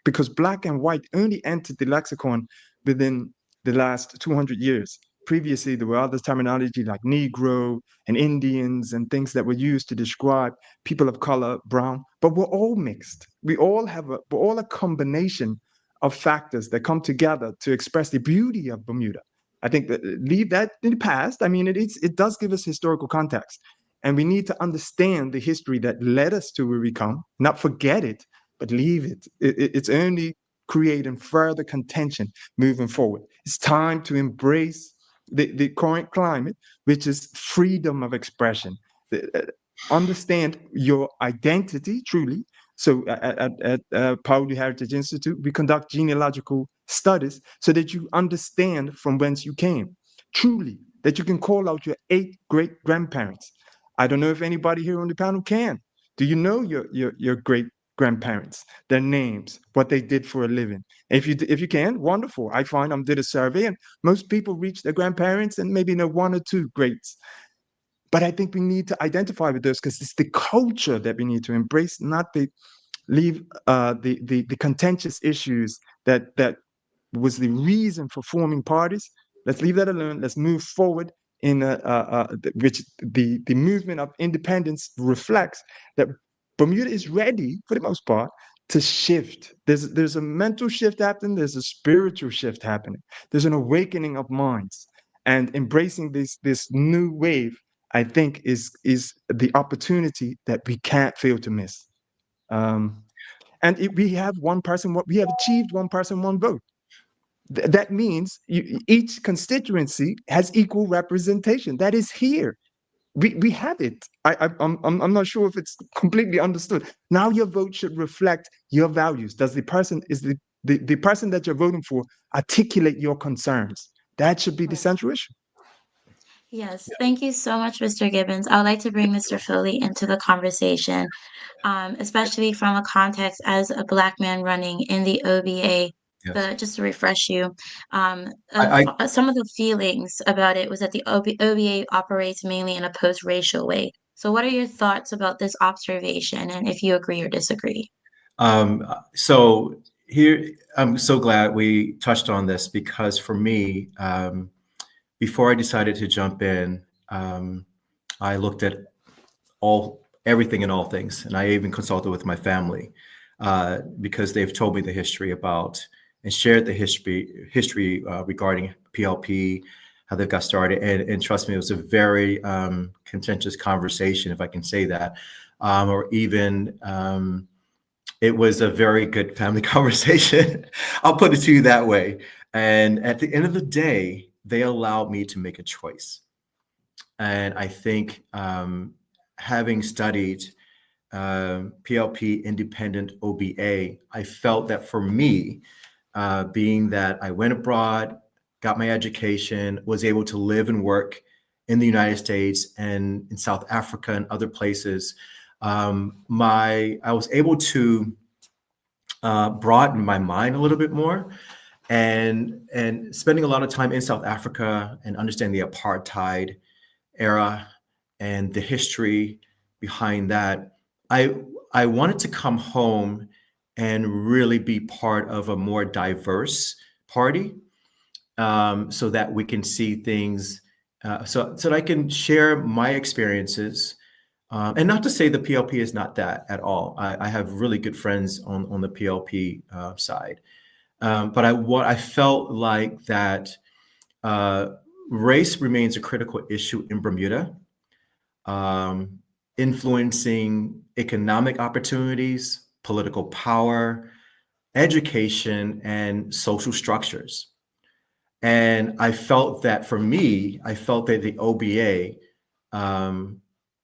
because black and white only entered the lexicon within the last 200 years. Previously, there were other terminology like Negro and Indians and things that were used to describe people of color, brown, but we're all mixed. We're all a combination of factors that come together to express the beauty of Bermuda. I think that leave that in the past. I mean, it does give us historical context, and we need to understand the history that led us to where we come, not forget it, but leave it. It's only creating further contention moving forward. It's time to embrace the current climate, which is freedom of expression. Understand your identity truly. So at Pauli Heritage Institute, we conduct genealogical studies so that you understand from whence you came, truly, that you can call out your 8 great grandparents. I don't know if anybody here on the panel can. Do you know your great grandparents, their names, what they did for a living? If you can, wonderful. I find I did a survey, and most people reach their grandparents and maybe know 1 or 2 greats. But I think we need to identify with those because it's the culture that we need to embrace, not leave the contentious issues that was the reason for forming parties. Let's leave that alone. Let's move forward in which the movement of independence reflects that Bermuda is ready, for the most part, to shift. There's a mental shift happening. There's a spiritual shift happening. There's an awakening of minds, and embracing this new wave, I think, is the opportunity that we can't fail to miss. And we have one person, we have achieved one person, one vote. That means each constituency has equal representation. That is here. We have it. I'm not sure if it's completely understood. Now your vote should reflect your values. Does the person the person that you're voting for articulate your concerns? That should be the central issue. Yes, thank you so much, Mr. Gibbons. I would like to bring Mr. Foley into the conversation, especially from a context as a Black man running in the OBA. Yes. Just to refresh you, I some of the feelings about it was that the OBA operates mainly in a post-racial way. So, what are your thoughts about this observation, and if you agree or disagree? So here, I'm so glad we touched on this because for me, before I decided to jump in, I looked at everything and all things, and I even consulted with my family because they've told me the history about and shared the history regarding PLP, how they got started, and trust me, it was a very contentious conversation, if I can say that, or even. It was a very good family conversation. I'll put it to you that way. And at the end of the day, they allowed me to make a choice. And I think having studied PLP independent OBA, I felt that for me, being that I went abroad, got my education, was able to live and work in the United States and in South Africa and other places, I was able to broaden my mind a little bit more, and spending a lot of time in South Africa and understanding the apartheid era and the history behind that, I I wanted to come home and really be part of a more diverse party, so that we can see things, so that I can share my experiences. And not to say the PLP is not that at all. I have really good friends on the PLP side, but I felt like that uh, race remains a critical issue in Bermuda, um, influencing economic opportunities, political power, education, and social structures. And I felt that for me, I felt that the OBA um,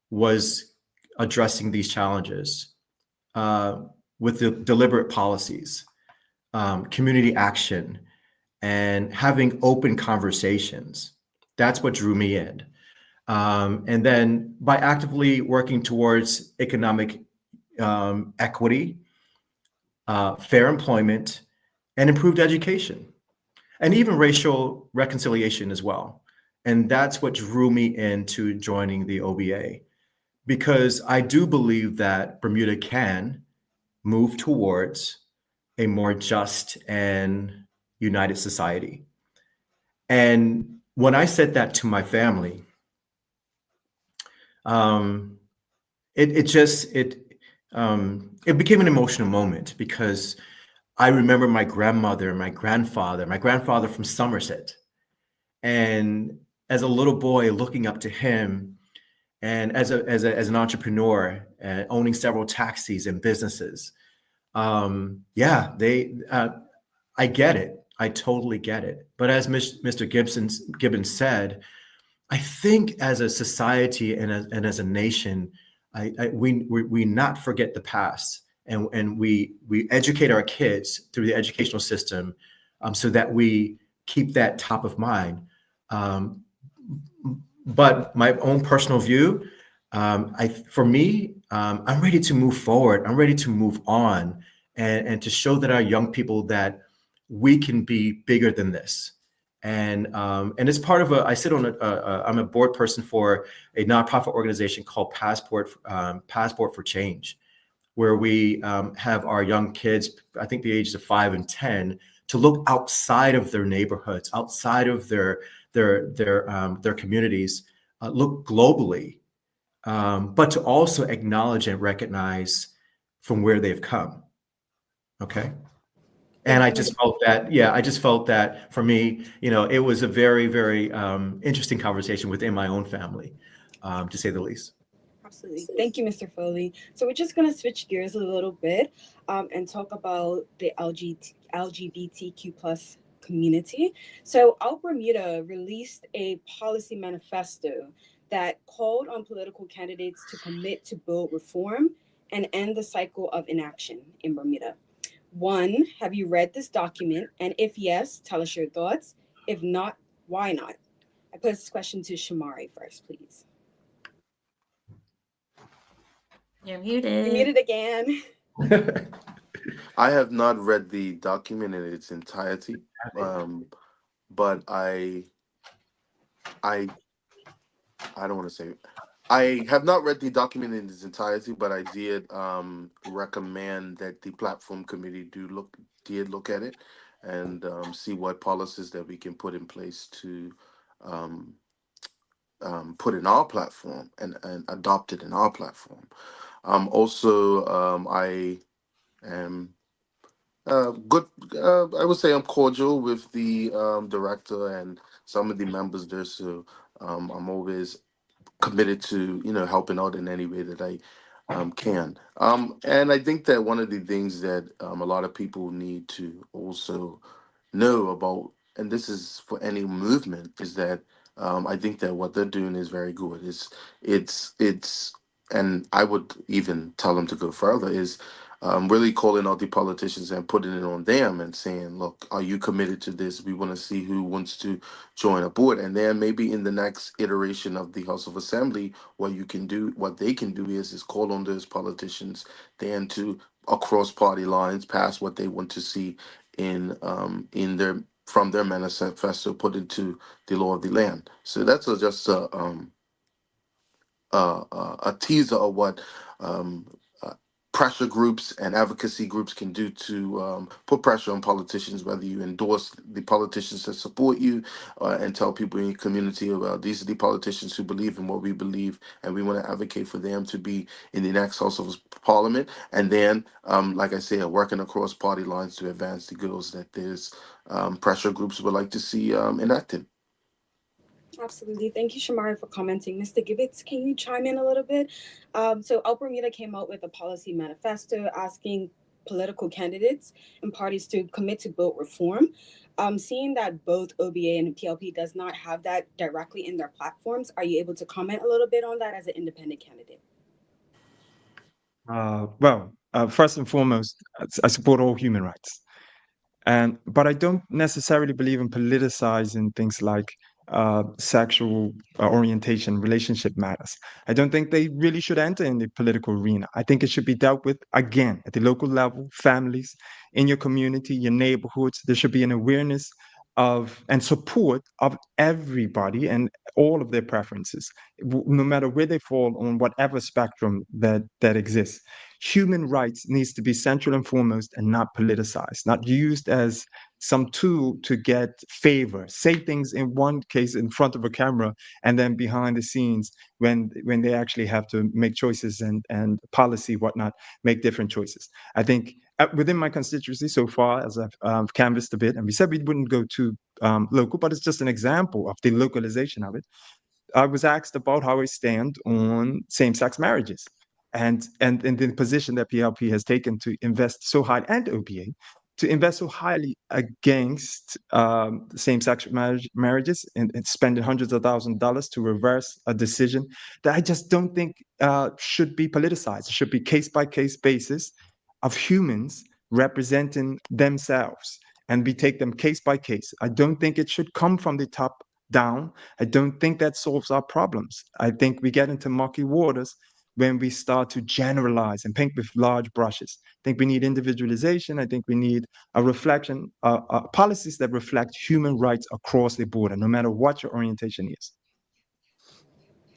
was addressing these challenges uh, with the deliberate policies, community action, and having open conversations. That's what drew me in. And then by actively working towards economic equity, fair employment, and improved education, and even racial reconciliation as well. And that's what drew me into joining the OBA, because I do believe that Bermuda can move towards a more just and united society. And when I said that to my family, um, it just it became an emotional moment, because I remember my grandmother and my grandfather from Somerset, and as a little boy looking up to him, and as an entrepreneur, owning several taxis and businesses. Yeah, they I get it. I totally get it. But as Mr. Gibbons said, I think as a society and as a nation, we not forget the past, and we educate our kids through the educational system, so that we keep that top of mind. Um, but my own personal view, for me, I'm ready to move forward. I'm ready to move on, and to show that our young people that we can be bigger than this. And it's part of I sit on I'm a board person for a nonprofit organization called Passport for Change, where we have our young kids, I think the ages of 5 and 10, to look outside of their neighborhoods, outside of their communities, look globally, but to also acknowledge and recognize from where they've come. Okay. And I just felt that, yeah, I just felt that for me, it was a very, very interesting conversation within my own family, to say the least. Absolutely. Thank you, Mr. Foley. So we're just going to switch gears a little bit and talk about the LGBTQ plus community. So Out Bermuda released a policy manifesto that called on political candidates to commit to build reform and end the cycle of inaction in Bermuda. One, have you read this document? And if yes, tell us your thoughts. If not, why not? I pose this question to Shamari first, please. You're You're muted. muted again. I have not read the document in its entirety, but I don't want to say I have not read the document in its entirety, but I did recommend that the platform committee did look at it and see what policies that we can put in place to um, put in our platform and adopt it in our platform. Also, I am good. I would say I'm cordial with the director and some of the members there, so I'm always committed to helping out in any way that I can. And I think that one of the things that a lot of people need to also know about, and this is for any movement, is that I think that what they're doing is very good. And I would even tell them to go further. Is really calling out the politicians and putting it on them and saying, look, are you committed to this? We want to see who wants to join aboard. And then maybe in the next iteration of the House of Assembly, what they can do is call on those politicians then to across party lines pass what they want to see in their from their manifesto put into the law of the land. So that's just a teaser of what um, uh, pressure groups and advocacy groups can do to put pressure on politicians, whether you endorse the politicians that support you and tell people in your community about these are the politicians who believe in what we believe, and we want to advocate for them to be in the next House of Parliament. And then, like I said, working across party lines to advance the goals that there's pressure groups would like to see enacted. Absolutely. Thank you, Shamari, for commenting. Mr. Gibbets, can you chime in a little bit? So, El Bermuda came out with a policy manifesto asking political candidates and parties to commit to vote reform. Seeing that both OBA and PLP does not have that directly in their platforms, are you able to comment a little bit on that as an independent candidate? First and foremost, I support all human rights. But I don't necessarily believe in politicizing things like sexual orientation, relationship matters. I don't think they really should enter in the political arena. I think it should be dealt with again at the local level, families, in your community, your neighborhoods. There should be an awareness of and support of everybody and all of their preferences, no matter where they fall on whatever spectrum that exists. Human rights needs to be central and foremost and not politicized, not used as some tool to get favor, say things in one case in front of a camera and then behind the scenes when they actually have to make choices and policy whatnot, make different choices. I think within my constituency so far, as I've canvassed a bit, and we said we wouldn't go too local, but it's just an example of the localization of it. I was asked about how I stand on same-sex marriages and in the position that PLP has taken to invest so high, and OPA, to invest so highly against same-sex marriages and spending hundreds of thousands of dollars to reverse a decision that I just don't think should be politicized. It should be case-by-case basis of humans representing themselves, and we take them case by case. I don't think it should come from the top down. I don't think that solves our problems. I think we get into murky waters when we start to generalize and paint with large brushes. I think we need individualization. I think we need a reflection, policies that reflect human rights across the border, no matter what your orientation is.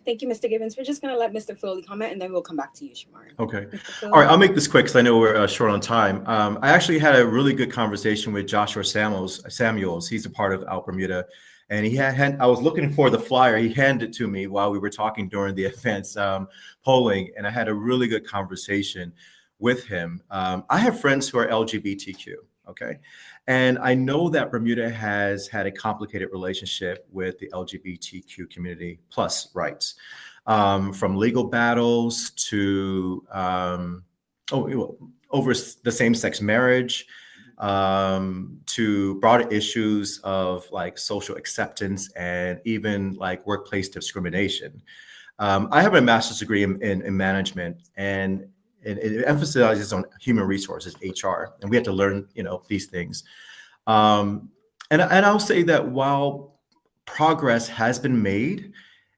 Thank you, Mr. Gibbons. We're just going to let Mr. Foley comment, and then we'll come back to you, Shamari. Okay. Mr. All right. I'll make this quick because I know we're short on time. I actually had a really good conversation with Joshua Samuels. He's a part of Out Bermuda. And I was looking for the flyer. He handed it to me while we were talking during the event's polling. And I had a really good conversation with him. I have friends who are LGBTQ. Okay. And I know that Bermuda has had a complicated relationship with the LGBTQ community plus rights, from legal battles to over the same-sex marriage, to broader issues of like social acceptance and even like workplace discrimination. I have a master's degree in management, and it emphasizes on human resources, HR, and we have to learn, these things. And I'll say that while progress has been made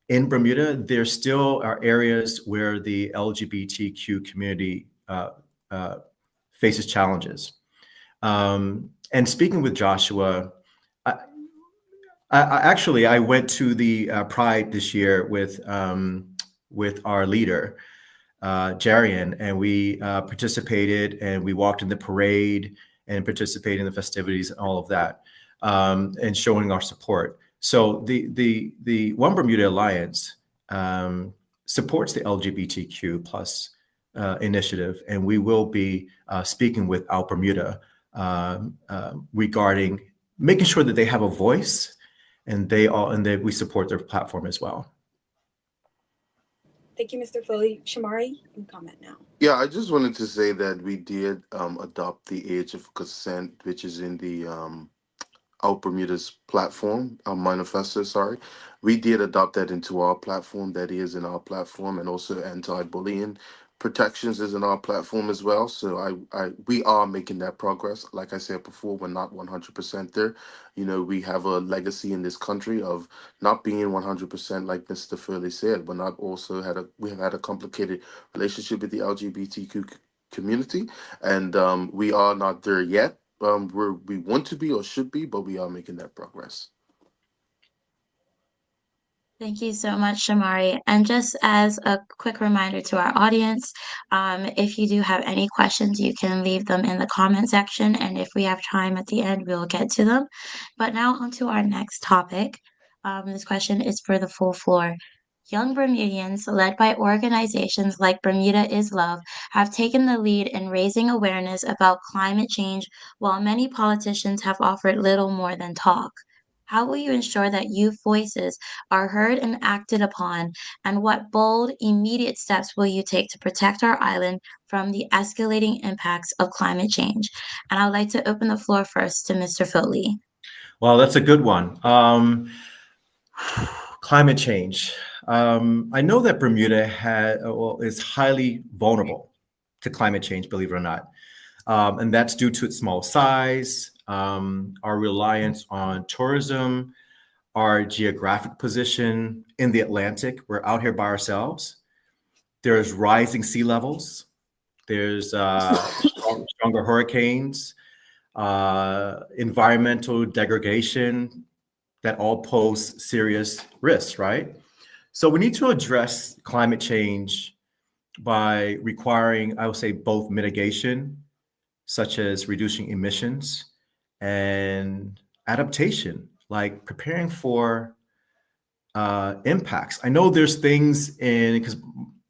in Bermuda, there still are areas where the LGBTQ community faces challenges. And speaking with Joshua, I went to the Pride this year with our leader, Jarian, and we participated, and we walked in the parade and participated in the festivities and all of that, and showing our support. So the One Bermuda Alliance supports the LGBTQ plus initiative, and we will be speaking with Out Bermuda regarding making sure that they have a voice, and that we support their platform as well. Thank you, Mr. Foley. Shamari, you can comment now. Yeah, I just wanted to say that we did adopt the age of consent, which is in the Out Bermuda's platform, manifesto, sorry. We did adopt that into our platform. That is in our platform, and also anti-bullying. protections is in our platform as well. So we are making that progress. Like I said before, we're not 100% there. You know, we have a legacy in this country of not being 100%, like Mr. Furley said. We're not also we have had a complicated relationship with the LGBTQ community, and we are not there yet. We want to be or should be, but we are making that progress. Thank you so much, Shamari. And just as a quick reminder to our audience, if you do have any questions, you can leave them in the comment section. And if we have time at the end, we'll get to them. But now on to our next topic. This question is for the full floor. Young Bermudians, led by organizations like Bermuda is Love, have taken the lead in raising awareness about climate change, while many politicians have offered little more than talk. How will you ensure that youth voices are heard and acted upon, and what bold, immediate steps will you take to protect our island from the escalating impacts of climate change? And I'd like to open the floor first to Mr. Foley. Well, that's a good one. Climate change. I know that Bermuda is highly vulnerable to climate change, believe it or not. And that's due to its small size, our reliance on tourism, our geographic position in the Atlantic. We're out here by ourselves. There's rising sea levels. There's stronger hurricanes, environmental degradation that all pose serious risks, right? So we need to address climate change by requiring, I would say, both mitigation, such as reducing emissions, and adaptation, like preparing for impacts. I know there's things because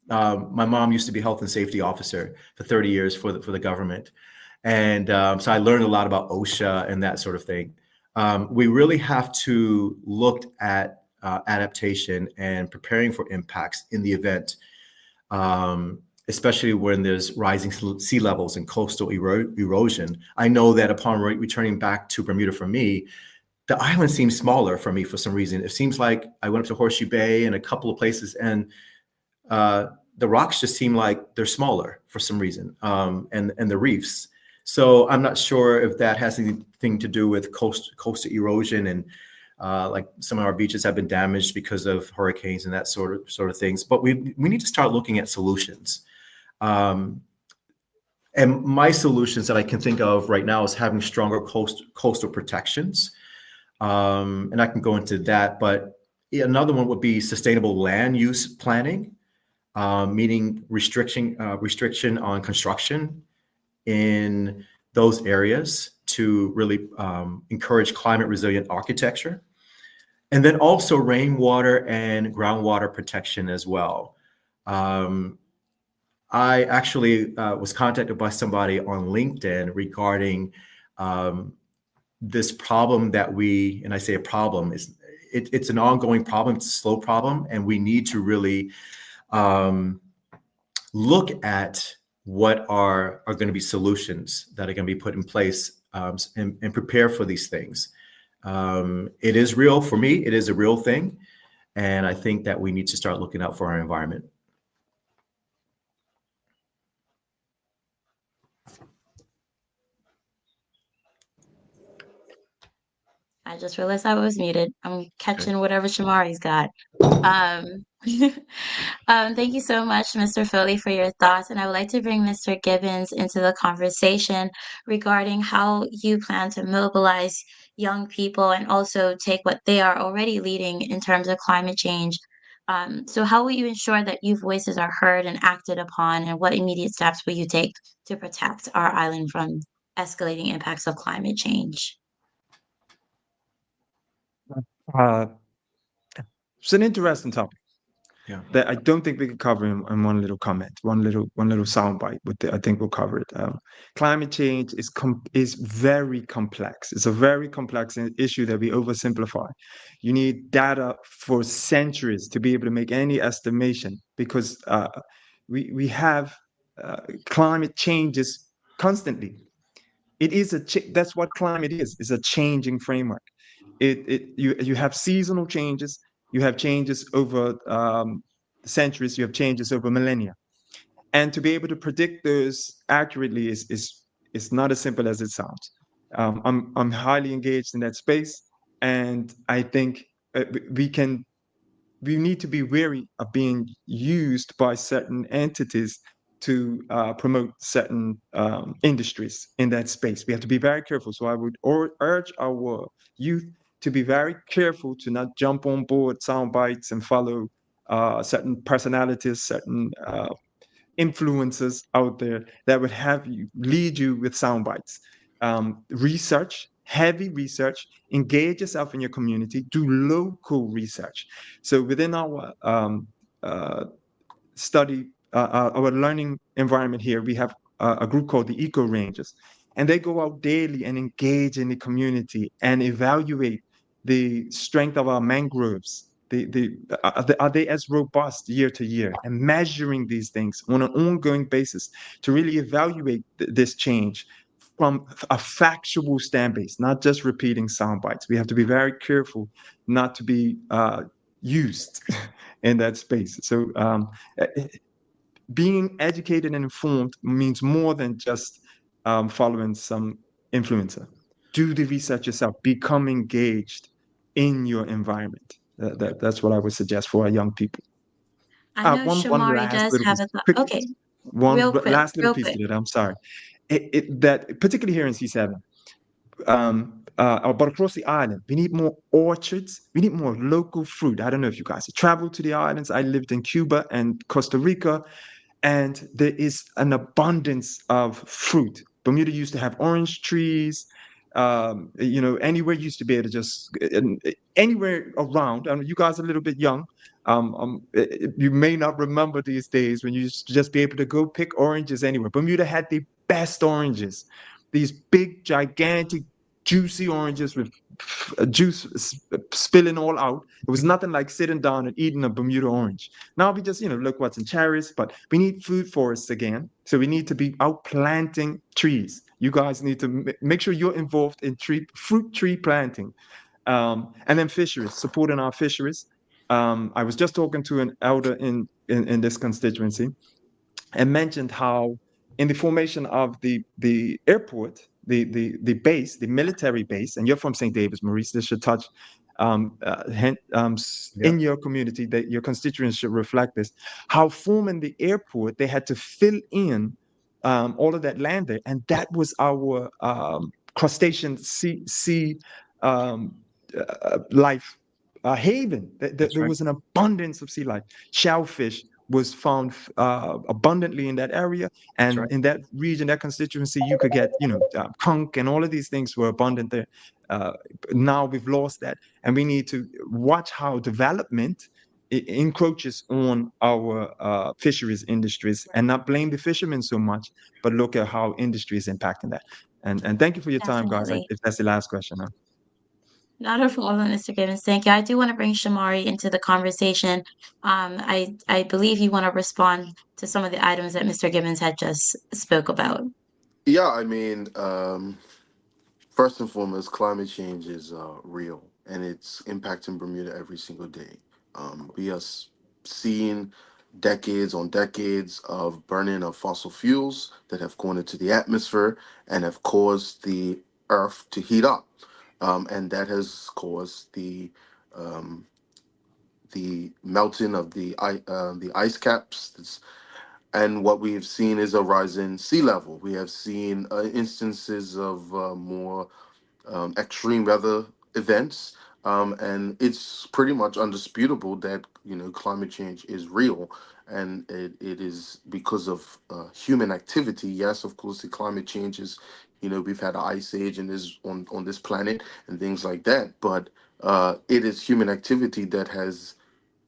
my mom used to be health and safety officer for 30 years for the government. And so I learned a lot about OSHA and that sort of thing. We really have to look at adaptation and preparing for impacts in the event, especially when there's rising sea levels and coastal erosion. I know that upon returning back to Bermuda for me, the island seems smaller for me for some reason. It seems like I went up to Horseshoe Bay and a couple of places, and the rocks just seem like they're smaller for some reason, and the reefs. So I'm not sure if that has anything to do with coastal erosion, and like some of our beaches have been damaged because of hurricanes and that sort of things. But we need to start looking at solutions. And my solutions that I can think of right now is having stronger coastal protections. And I can go into that, but another one would be sustainable land use planning, meaning restriction on construction in those areas to really encourage climate resilient architecture. And then also rainwater and groundwater protection as well. I actually was contacted by somebody on LinkedIn regarding this problem that and I say a problem, it's an ongoing problem, it's a slow problem, and we need to really look at what are going to be solutions that are going to be put in place, and prepare for these things. It is real for me, it is a real thing, and I think that we need to start looking out for our environment. I just realized I was muted. I'm catching whatever Shamari's got. Um, thank you so much, Mr. Foley, for your thoughts. And I would like to bring Mr. Gibbons into the conversation regarding how you plan to mobilize young people and also take what they are already leading in terms of climate change. So how will you ensure that youth voices are heard and acted upon, and what immediate steps will you take to protect our island from escalating impacts of climate change? Uh, it's an interesting topic. Yeah. That I don't think we can cover in one little comment, one little soundbite. I think we'll cover it. Climate change is very complex. It's a very complex issue that we oversimplify. You need data for centuries to be able to make any estimation, because we have climate changes constantly. It is that's what climate is. It's a changing framework. You have seasonal changes. You have changes over centuries. You have changes over millennia. And to be able to predict those accurately is not as simple as it sounds. I'm highly engaged in that space, and I think we can we need to be wary of being used by certain entities to promote certain industries in that space. We have to be very careful. So I would urge our youth to be very careful to not jump on board sound bites and follow certain personalities, certain influences out there that would have you lead you with sound bites. Research, heavy research, engage yourself in your community, do local research. So within our study, our learning environment here, we have a group called the Eco Rangers, and they go out daily and engage in the community and evaluate the strength of our mangroves. Are they as robust year to year, and measuring these things on an ongoing basis to really evaluate this change from a factual stand base, not just repeating sound bites. We have to be very careful not to be used in that space. So uh, being educated and informed means more than just following some influencer. Do the research yourself. Become engaged in your environment. That's what I would suggest for our young people. I know One Shamari last does little have piece, a thought. quick, Okay, one real quick, last little real piece quick. to that. I'm sorry. That particularly here in C7, but across the island, we need more orchards. We need more local fruit. I don't know if you guys have traveled to the islands. I lived in Cuba and Costa Rica, and there is an abundance of fruit. Bermuda used to have orange trees. Anywhere used to be able to just anywhere around. I mean, you guys are a little bit young. You may not remember these days when you used to just be able to go pick oranges anywhere. Bermuda had the best oranges, these big, gigantic, juicy oranges with juice spilling all out. It was nothing like sitting down and eating a Bermuda orange. Now we just, look what's in cherries, but we need food forests again. So we need to be out planting trees. You guys need to make sure you're involved in fruit tree planting. And then fisheries, supporting our fisheries. I was just talking to an elder in this constituency, and mentioned how in the formation of the airport, the base, the military base, and you're from St. David's, Maurice, this should touch Yeah, in your community, that your constituents should reflect this, how forming the airport, they had to fill in all of that land there, and that was our crustacean sea um, life haven. that's There right. was an abundance of sea life. Shellfish was found abundantly in that area, That's and right. in that region, that constituency, you could get conch, and all of these things were abundant there. uh, Now we've lost that, and we need to watch how development encroaches on our fisheries industries, and not blame the fishermen so much, but look at how industry is impacting that. And thank you for your time, guys. Definitely. If that's the last question, huh? Not a problem, Mr. Gibbons. Thank you. I do want to bring Shamari into the conversation. I believe you want to respond to some of the items that Mr. Gibbons had just spoke about. Yeah, I mean, first and foremost, climate change is real, and it's impacting Bermuda every single day. We are seeing decades on decades of burning of fossil fuels that have gone into the atmosphere and have caused the Earth to heat up, and that has caused um, the melting of the ice caps. And what we have seen is a rise in sea level. We have seen instances of more extreme weather events, and it's pretty much undisputable that climate change is real, and it is because of human activity. Yes, of course, the climate change is, we've had an ice age and is on this planet and things like that, but it is human activity that has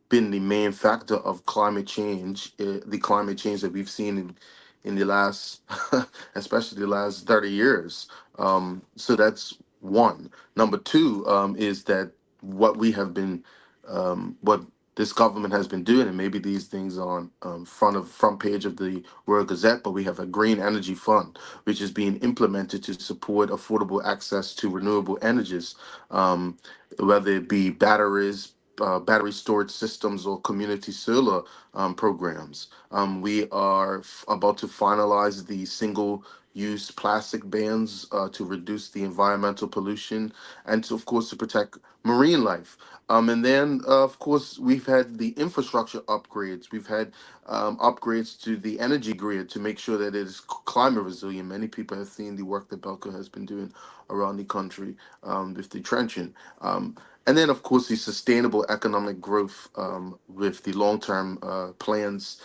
been the main factor of climate change, the climate change that we've seen in the last, especially the last 30 years. So that's one. Number two is that what we have been, what this government has been doing, and maybe these things are on front page of the World Gazette, but we have a green energy fund, which is being implemented to support affordable access to renewable energies, whether it be batteries, battery storage systems or community solar programs. We are about to finalize the single-use plastic bans to reduce the environmental pollution and to, of course, to protect marine life. And then, of course, we've had the infrastructure upgrades. We've had upgrades to the energy grid to make sure that it is climate resilient. Many people have seen the work that Belco has been doing around the country with the trenching. And then, of course, the sustainable economic growth with the long-term plans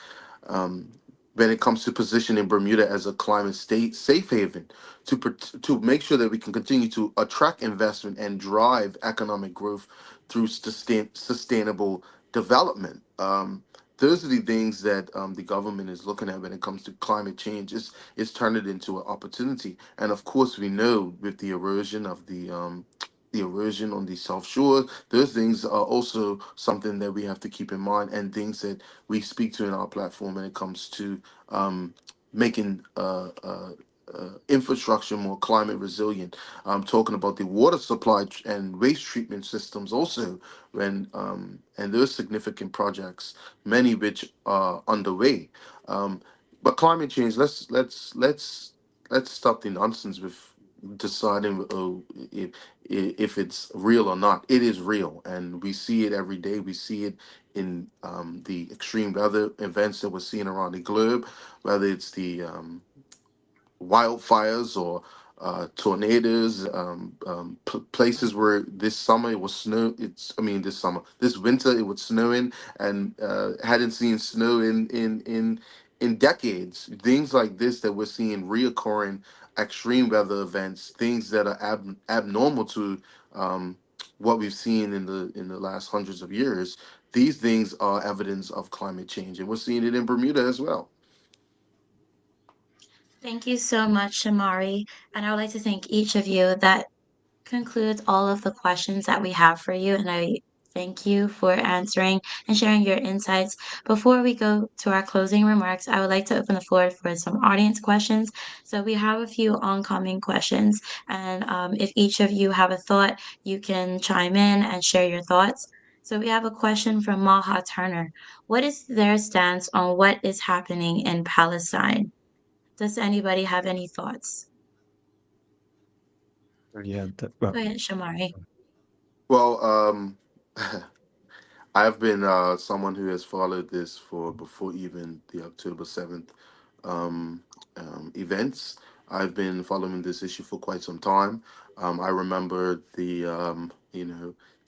um, when it comes to positioning Bermuda as a climate state safe haven to make sure that we can continue to attract investment and drive economic growth through sustainable development. Those are the things that the government is looking at when it comes to climate change. It's turned it into an opportunity, and of course, we know with the erosion on the South Shore. Those things are also something that we have to keep in mind, and things that we speak to in our platform when it comes to making infrastructure more climate resilient. Talking about the water supply and waste treatment systems also, and those significant projects, many which are underway. Um, but climate change, let's stop the nonsense with deciding if it's real or not. It is real, and we see it every day. We see it in the extreme weather events that we're seeing around the globe, whether it's the wildfires or tornadoes, places where this summer it was snow. This summer, this winter it was snowing, and hadn't seen snow in decades. Things like this that we're seeing reoccurring extreme weather events, things that are abnormal to um, what we've seen in the last hundreds of years. These things are evidence of climate change, and we're seeing it in Bermuda as well. Thank you so much, Shamari. And I would like to thank each of you. That concludes all of the questions that we have for you. And I thank you for answering and sharing your insights. Before we go to our closing remarks, I would like to open the floor for some audience questions. So we have a few oncoming questions. And if each of you have a thought, you can chime in and share your thoughts. So we have a question from Maha Turner. What is their stance on what is happening in Palestine? Does anybody have any thoughts? Yeah, Go ahead, Shamari. Well, I've been someone who has followed this for before even the October 7th um, events. I've been following this issue for quite some time. I remember the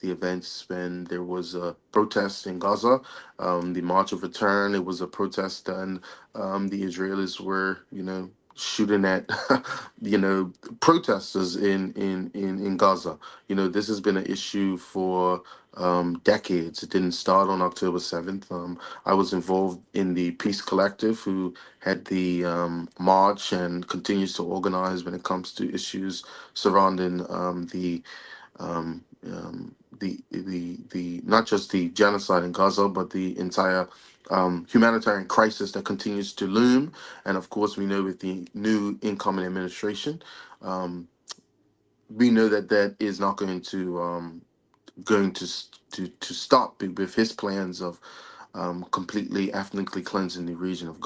events when there was a protest in Gaza, the March of Return. It was a protest, and the Israelis were, shooting at, protesters in Gaza. This has been an issue for decades. It didn't start on October 7th. I was involved in the Peace Collective, who had the march and continues to organize when it comes to issues surrounding the not just the genocide in Gaza, but the entire humanitarian crisis that continues to loom. And of course, we know with the new incoming administration, um, we know that that is not going to stop with his plans of completely ethnically cleansing the region of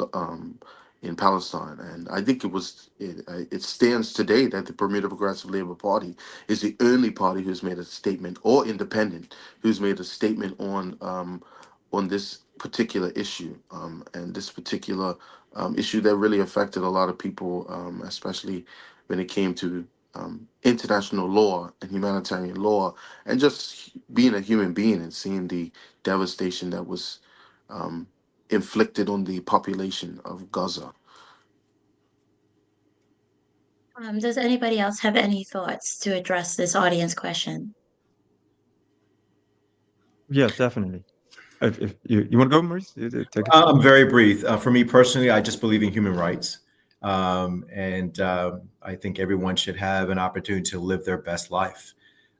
in Palestine. And I think it stands today that the Bermuda Progressive Labor Party is the only party who's made a statement, or independent who's made a statement on this particular issue, and this particular issue that really affected a lot of people, especially when it came to international law and humanitarian law, and just being a human being and seeing the devastation that was um, inflicted on the population of Gaza. Does anybody else have any thoughts to address this audience question? yeah, definitely. If you want to go, Maurice, take it. I'm very brief. For me personally, I just believe in human rights. And I think everyone should have an opportunity to live their best life,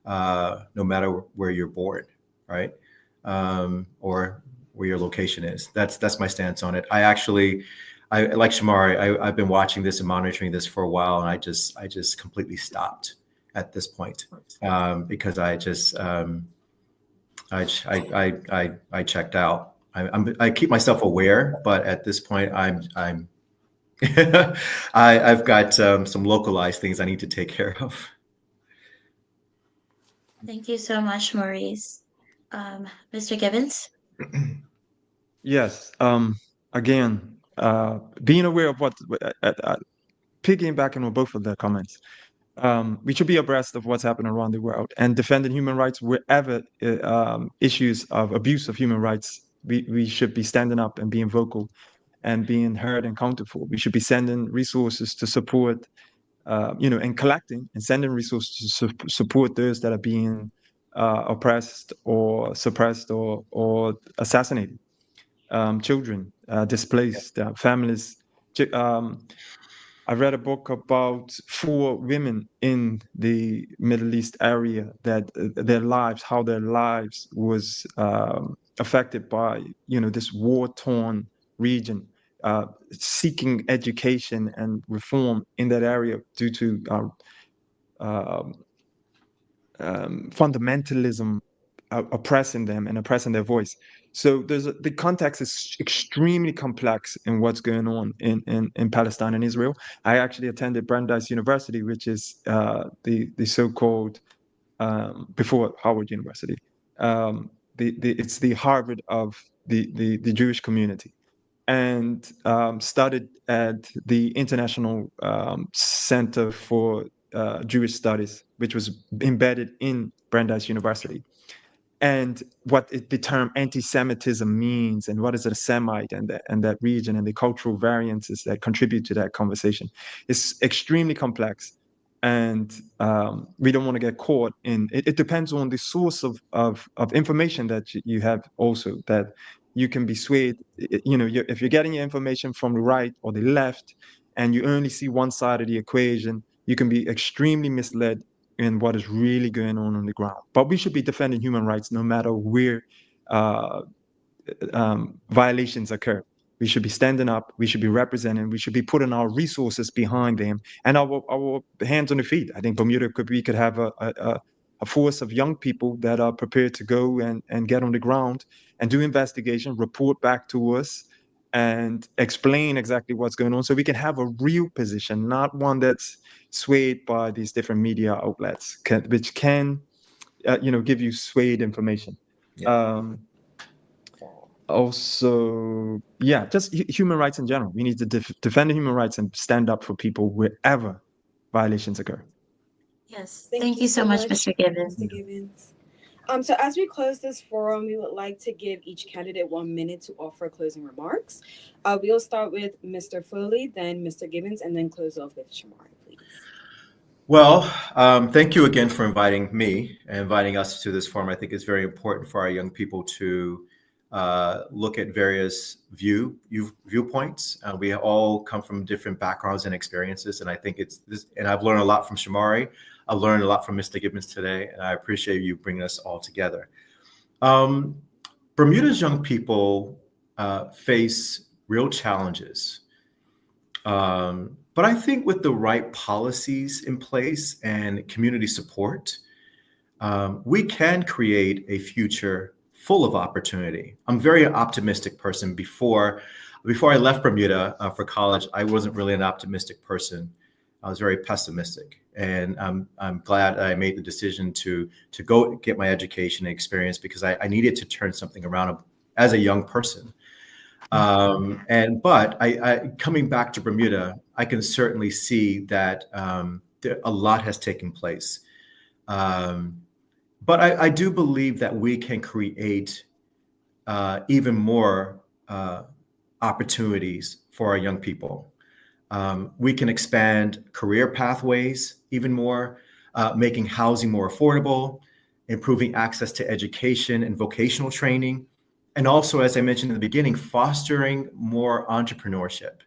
no matter where you're born, right? Or where your location is. That's my stance on it. I like Shamari. I've been watching this and monitoring this for a while, and I just completely stopped at this point because I checked out. I keep myself aware, but at this point, I'm I've got some localized things I need to take care of. Thank you so much, Maurice. Mr. Gibbons? Yes. Again, being aware of piggybacking on both of their comments, we should be abreast of what's happening around the world and defending human rights wherever issues of abuse of human rights. We should be standing up and being vocal and being heard and counted for. We should be sending resources to support, and collecting and sending resources to support those that are being oppressed or suppressed or assassinated. Children, displaced, families. I read a book about 4 women in the Middle East area that how their lives was affected by, this war-torn region, seeking education and reform in that area due to uh, fundamentalism oppressing them and oppressing their voice. So the context is extremely complex in what's going on in Palestine and Israel. I actually attended Brandeis University, which is the so-called before Howard University. It's the Harvard of the Jewish community, and studied at the International Center for Jewish Studies, which was embedded in Brandeis University. And what the term anti-Semitism means, and what is a Semite, and that region, and the cultural variances that contribute to that conversation, is extremely complex. And we don't want to get caught in it. It depends on the source of information that you have also, that you can be swayed. If you're getting your information from the right or the left, and you only see one side of the equation, you can be extremely misled in what is really going on the ground. But we should be defending human rights no matter where uh, violations occur. We should be standing up. We should be representing. We should be putting our resources behind them and our hands on the feet. I think we could have a force of young people that are prepared to go and get on the ground and do investigation, report back to us, and explain exactly what's going on, so we can have a real position, not one that's swayed by these different media outlets, which can, give you swayed information. Yeah. Also, yeah, just human rights in general. We need to defend human rights and stand up for people wherever violations occur. Yes. Thank Thank you you so so much, much, Mr. Gibbons. Mr. Gibbons. So as we close this forum, we would like to give each candidate 1 minute to offer closing remarks. We'll start with Mr. Foley, then Mr. Gibbons, and then close off with Shamari, please. Well, thank you again for inviting me and inviting us to this forum. I think it's very important for our young people to look at various viewpoints. We all come from different backgrounds and experiences, and I think it's this. And I've learned a lot from Shamari. I've learned a lot from Mr. Gibbons today, and I appreciate you bringing us all together. Bermuda's young people face real challenges. But I think with the right policies in place and community support, we can create a future full of opportunity. I'm a very optimistic person. Before I left Bermuda for college, I wasn't really an optimistic person. I was very pessimistic, and I'm glad I made the decision to go get my education and experience, because I needed to turn something around as a young person. But I coming back to Bermuda, I can certainly see that a lot has taken place. But I do believe that we can create even more opportunities for our young people. We can expand career pathways even more, making housing more affordable, improving access to education and vocational training, and also, as I mentioned in the beginning, fostering more entrepreneurship,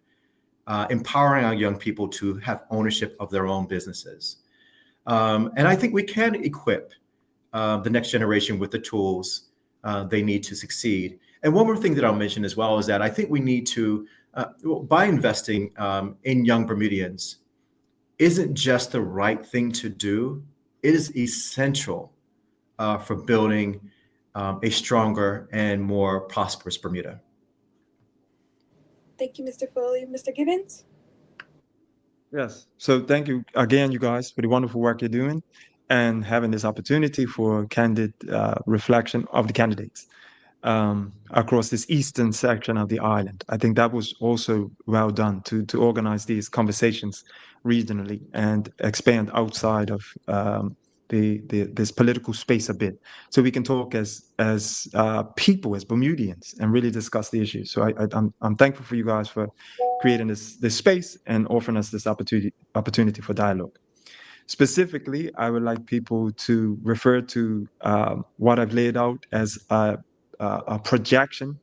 empowering our young people to have ownership of their own businesses. And I think we can equip the next generation with the tools they need to succeed. And one more thing that I'll mention as well is that I think we need to, by investing in young Bermudians, isn't just the right thing to do. It is essential for building a stronger and more prosperous Bermuda. Thank you, Mr. Foley. Mr. Gibbons? Yes. So thank you again, you guys, for the wonderful work you're doing and having this opportunity for candid reflection of the candidates across this eastern section of the island. I think that was also well done to organize these conversations regionally and expand outside of the this political space a bit, so we can talk as people, as Bermudians, and really discuss the issues. So I'm thankful for you guys for creating this space and offering us this opportunity for dialogue. Specifically, I would like people to refer to what I've laid out as a projection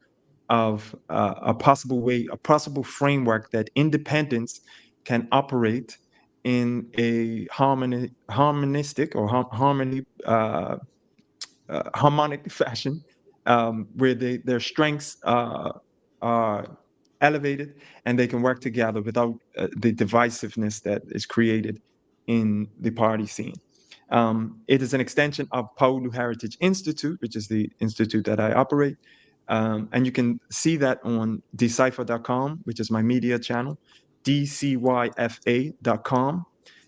of a possible way, a possible framework that independence can operate in a harmonistic or harmonic fashion, where their strengths are elevated and they can work together without the divisiveness that is created in the party scene. It is an extension of Paulu Heritage Institute, which is the institute that I operate. And you can see that on decipher.com, which is my media channel, dcyfa.com.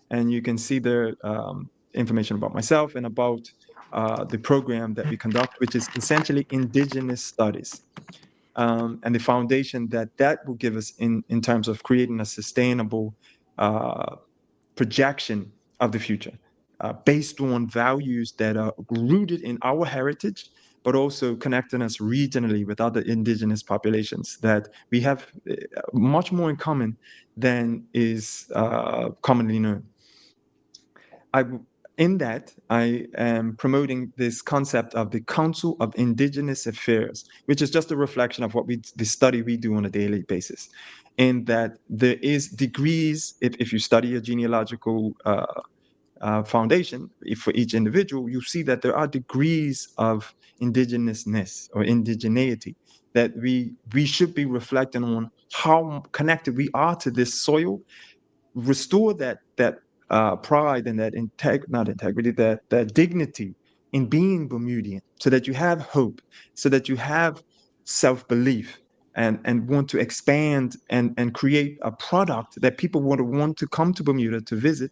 And you can see there information about myself and about the program that we conduct, which is essentially indigenous studies, and the foundation that that will give us in terms of creating a sustainable projection of the future, based on values that are rooted in our heritage, but also connecting us regionally with other indigenous populations that we have much more in common than is commonly known. I, in that, I am promoting this concept of the Council of Indigenous Affairs, which is just a reflection of the study we do on a daily basis. In that there is degrees, if you study a genealogical foundation for each individual, you see that there are degrees of indigenousness or indigeneity that we should be reflecting on how connected we are to this soil, restore that pride and that not integrity, that dignity in being Bermudian, so that you have hope, so that you have self-belief, and want to expand and create a product that people want to come to Bermuda to visit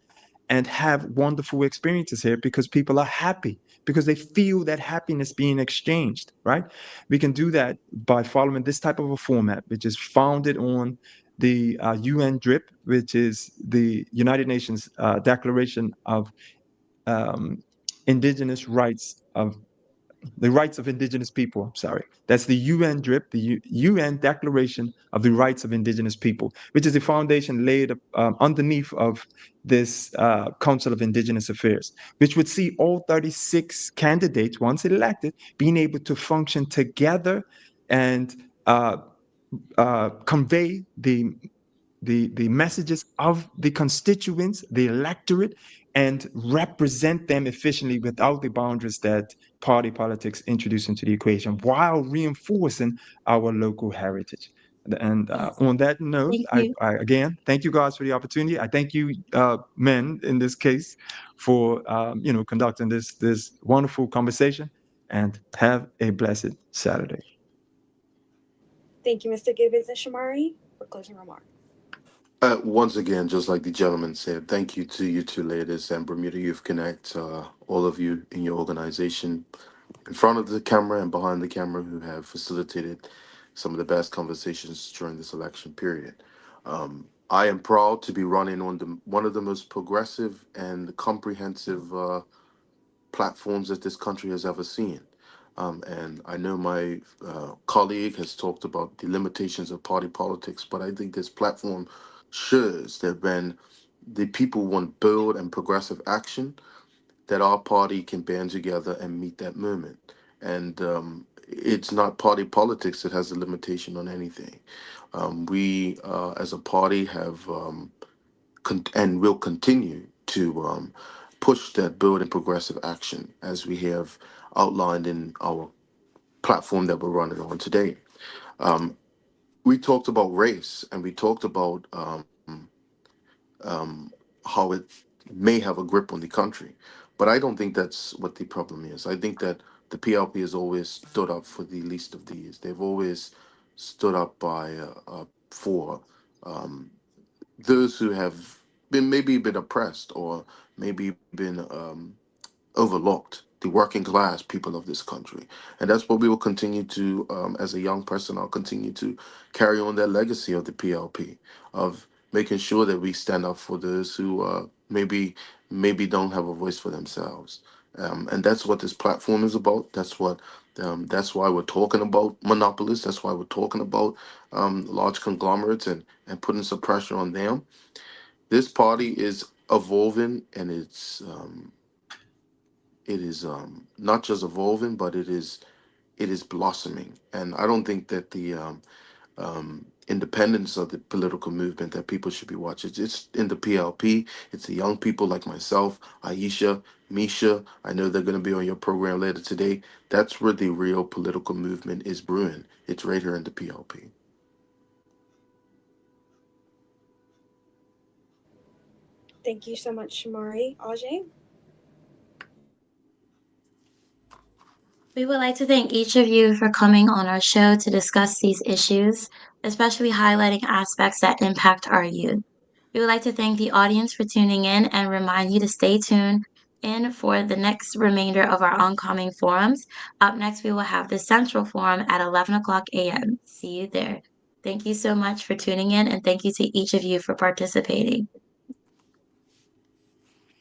and have wonderful experiences here, because people are happy, because they feel that happiness being exchanged, right? We can do that by following this type of a format, which is founded on the UN DRIP, which is the United Nations Declaration of um, Indigenous Rights of the Rights of Indigenous People. I'm sorry, that's the UN DRIP, the UN Declaration of the Rights of Indigenous People, which is the foundation laid underneath of this Council of Indigenous Affairs, which would see all 36 candidates, once elected, being able to function together and convey the messages of the constituents, the electorate, and represent them efficiently without the boundaries that party politics introduce into the equation, while reinforcing our local heritage. And Yes. on that note, Thank you. I again thank you guys for the opportunity. I thank you, men, in this case, for conducting this wonderful conversation. And have a blessed Saturday. Thank you, Mr. Gibbons and Shamari, for closing remarks. Once again, just like the gentleman said, thank you to you two ladies and Bermuda Youth Connect, all of you in your organization, in front of the camera and behind the camera, who have facilitated some of the best conversations during this election period. I am proud to be running on one of the most progressive and comprehensive platforms that this country has ever seen. And I know my colleague has talked about the limitations of party politics, but I think this platform shows that when the people want bold and progressive action, that our party can band together and meet that moment. And it's not party politics that has a limitation on anything. We, as a party, have and will continue to push that bold and progressive action as we have outlined in our platform that we're running on today. We talked about race and we talked about how it may have a grip on the country. But I don't think that's what the problem is. I think that the PLP has always stood up for the least of these. They've always stood up for those who have been maybe been oppressed or maybe been overlooked, the working class people of this country. And that's what we will continue to, as a young person, I'll continue to carry on that legacy of the PLP, of making sure that we stand up for those who maybe don't have a voice for themselves. And that's what this platform is about. That's why we're talking about monopolists. That's why we're talking about large conglomerates and putting some pressure on them. This party is evolving, and it is not just evolving, but it is blossoming. And I don't think that the independence of the political movement that people should be watching. It's in the PLP. It's the young people like myself, Aisha, Misha. I know they're going to be on your program later today. That's where the real political movement is brewing. It's right here in the PLP. Thank you so much, Shamari. Ajay? We would like to thank each of you for coming on our show to discuss these issues, especially highlighting aspects that impact our youth. We would like to thank the audience for tuning in and remind you to stay tuned in for the next remainder of our oncoming forums. Up next, we will have the Central Forum at 11 o'clock a.m. See you there. Thank you so much for tuning in, and thank you to each of you for participating.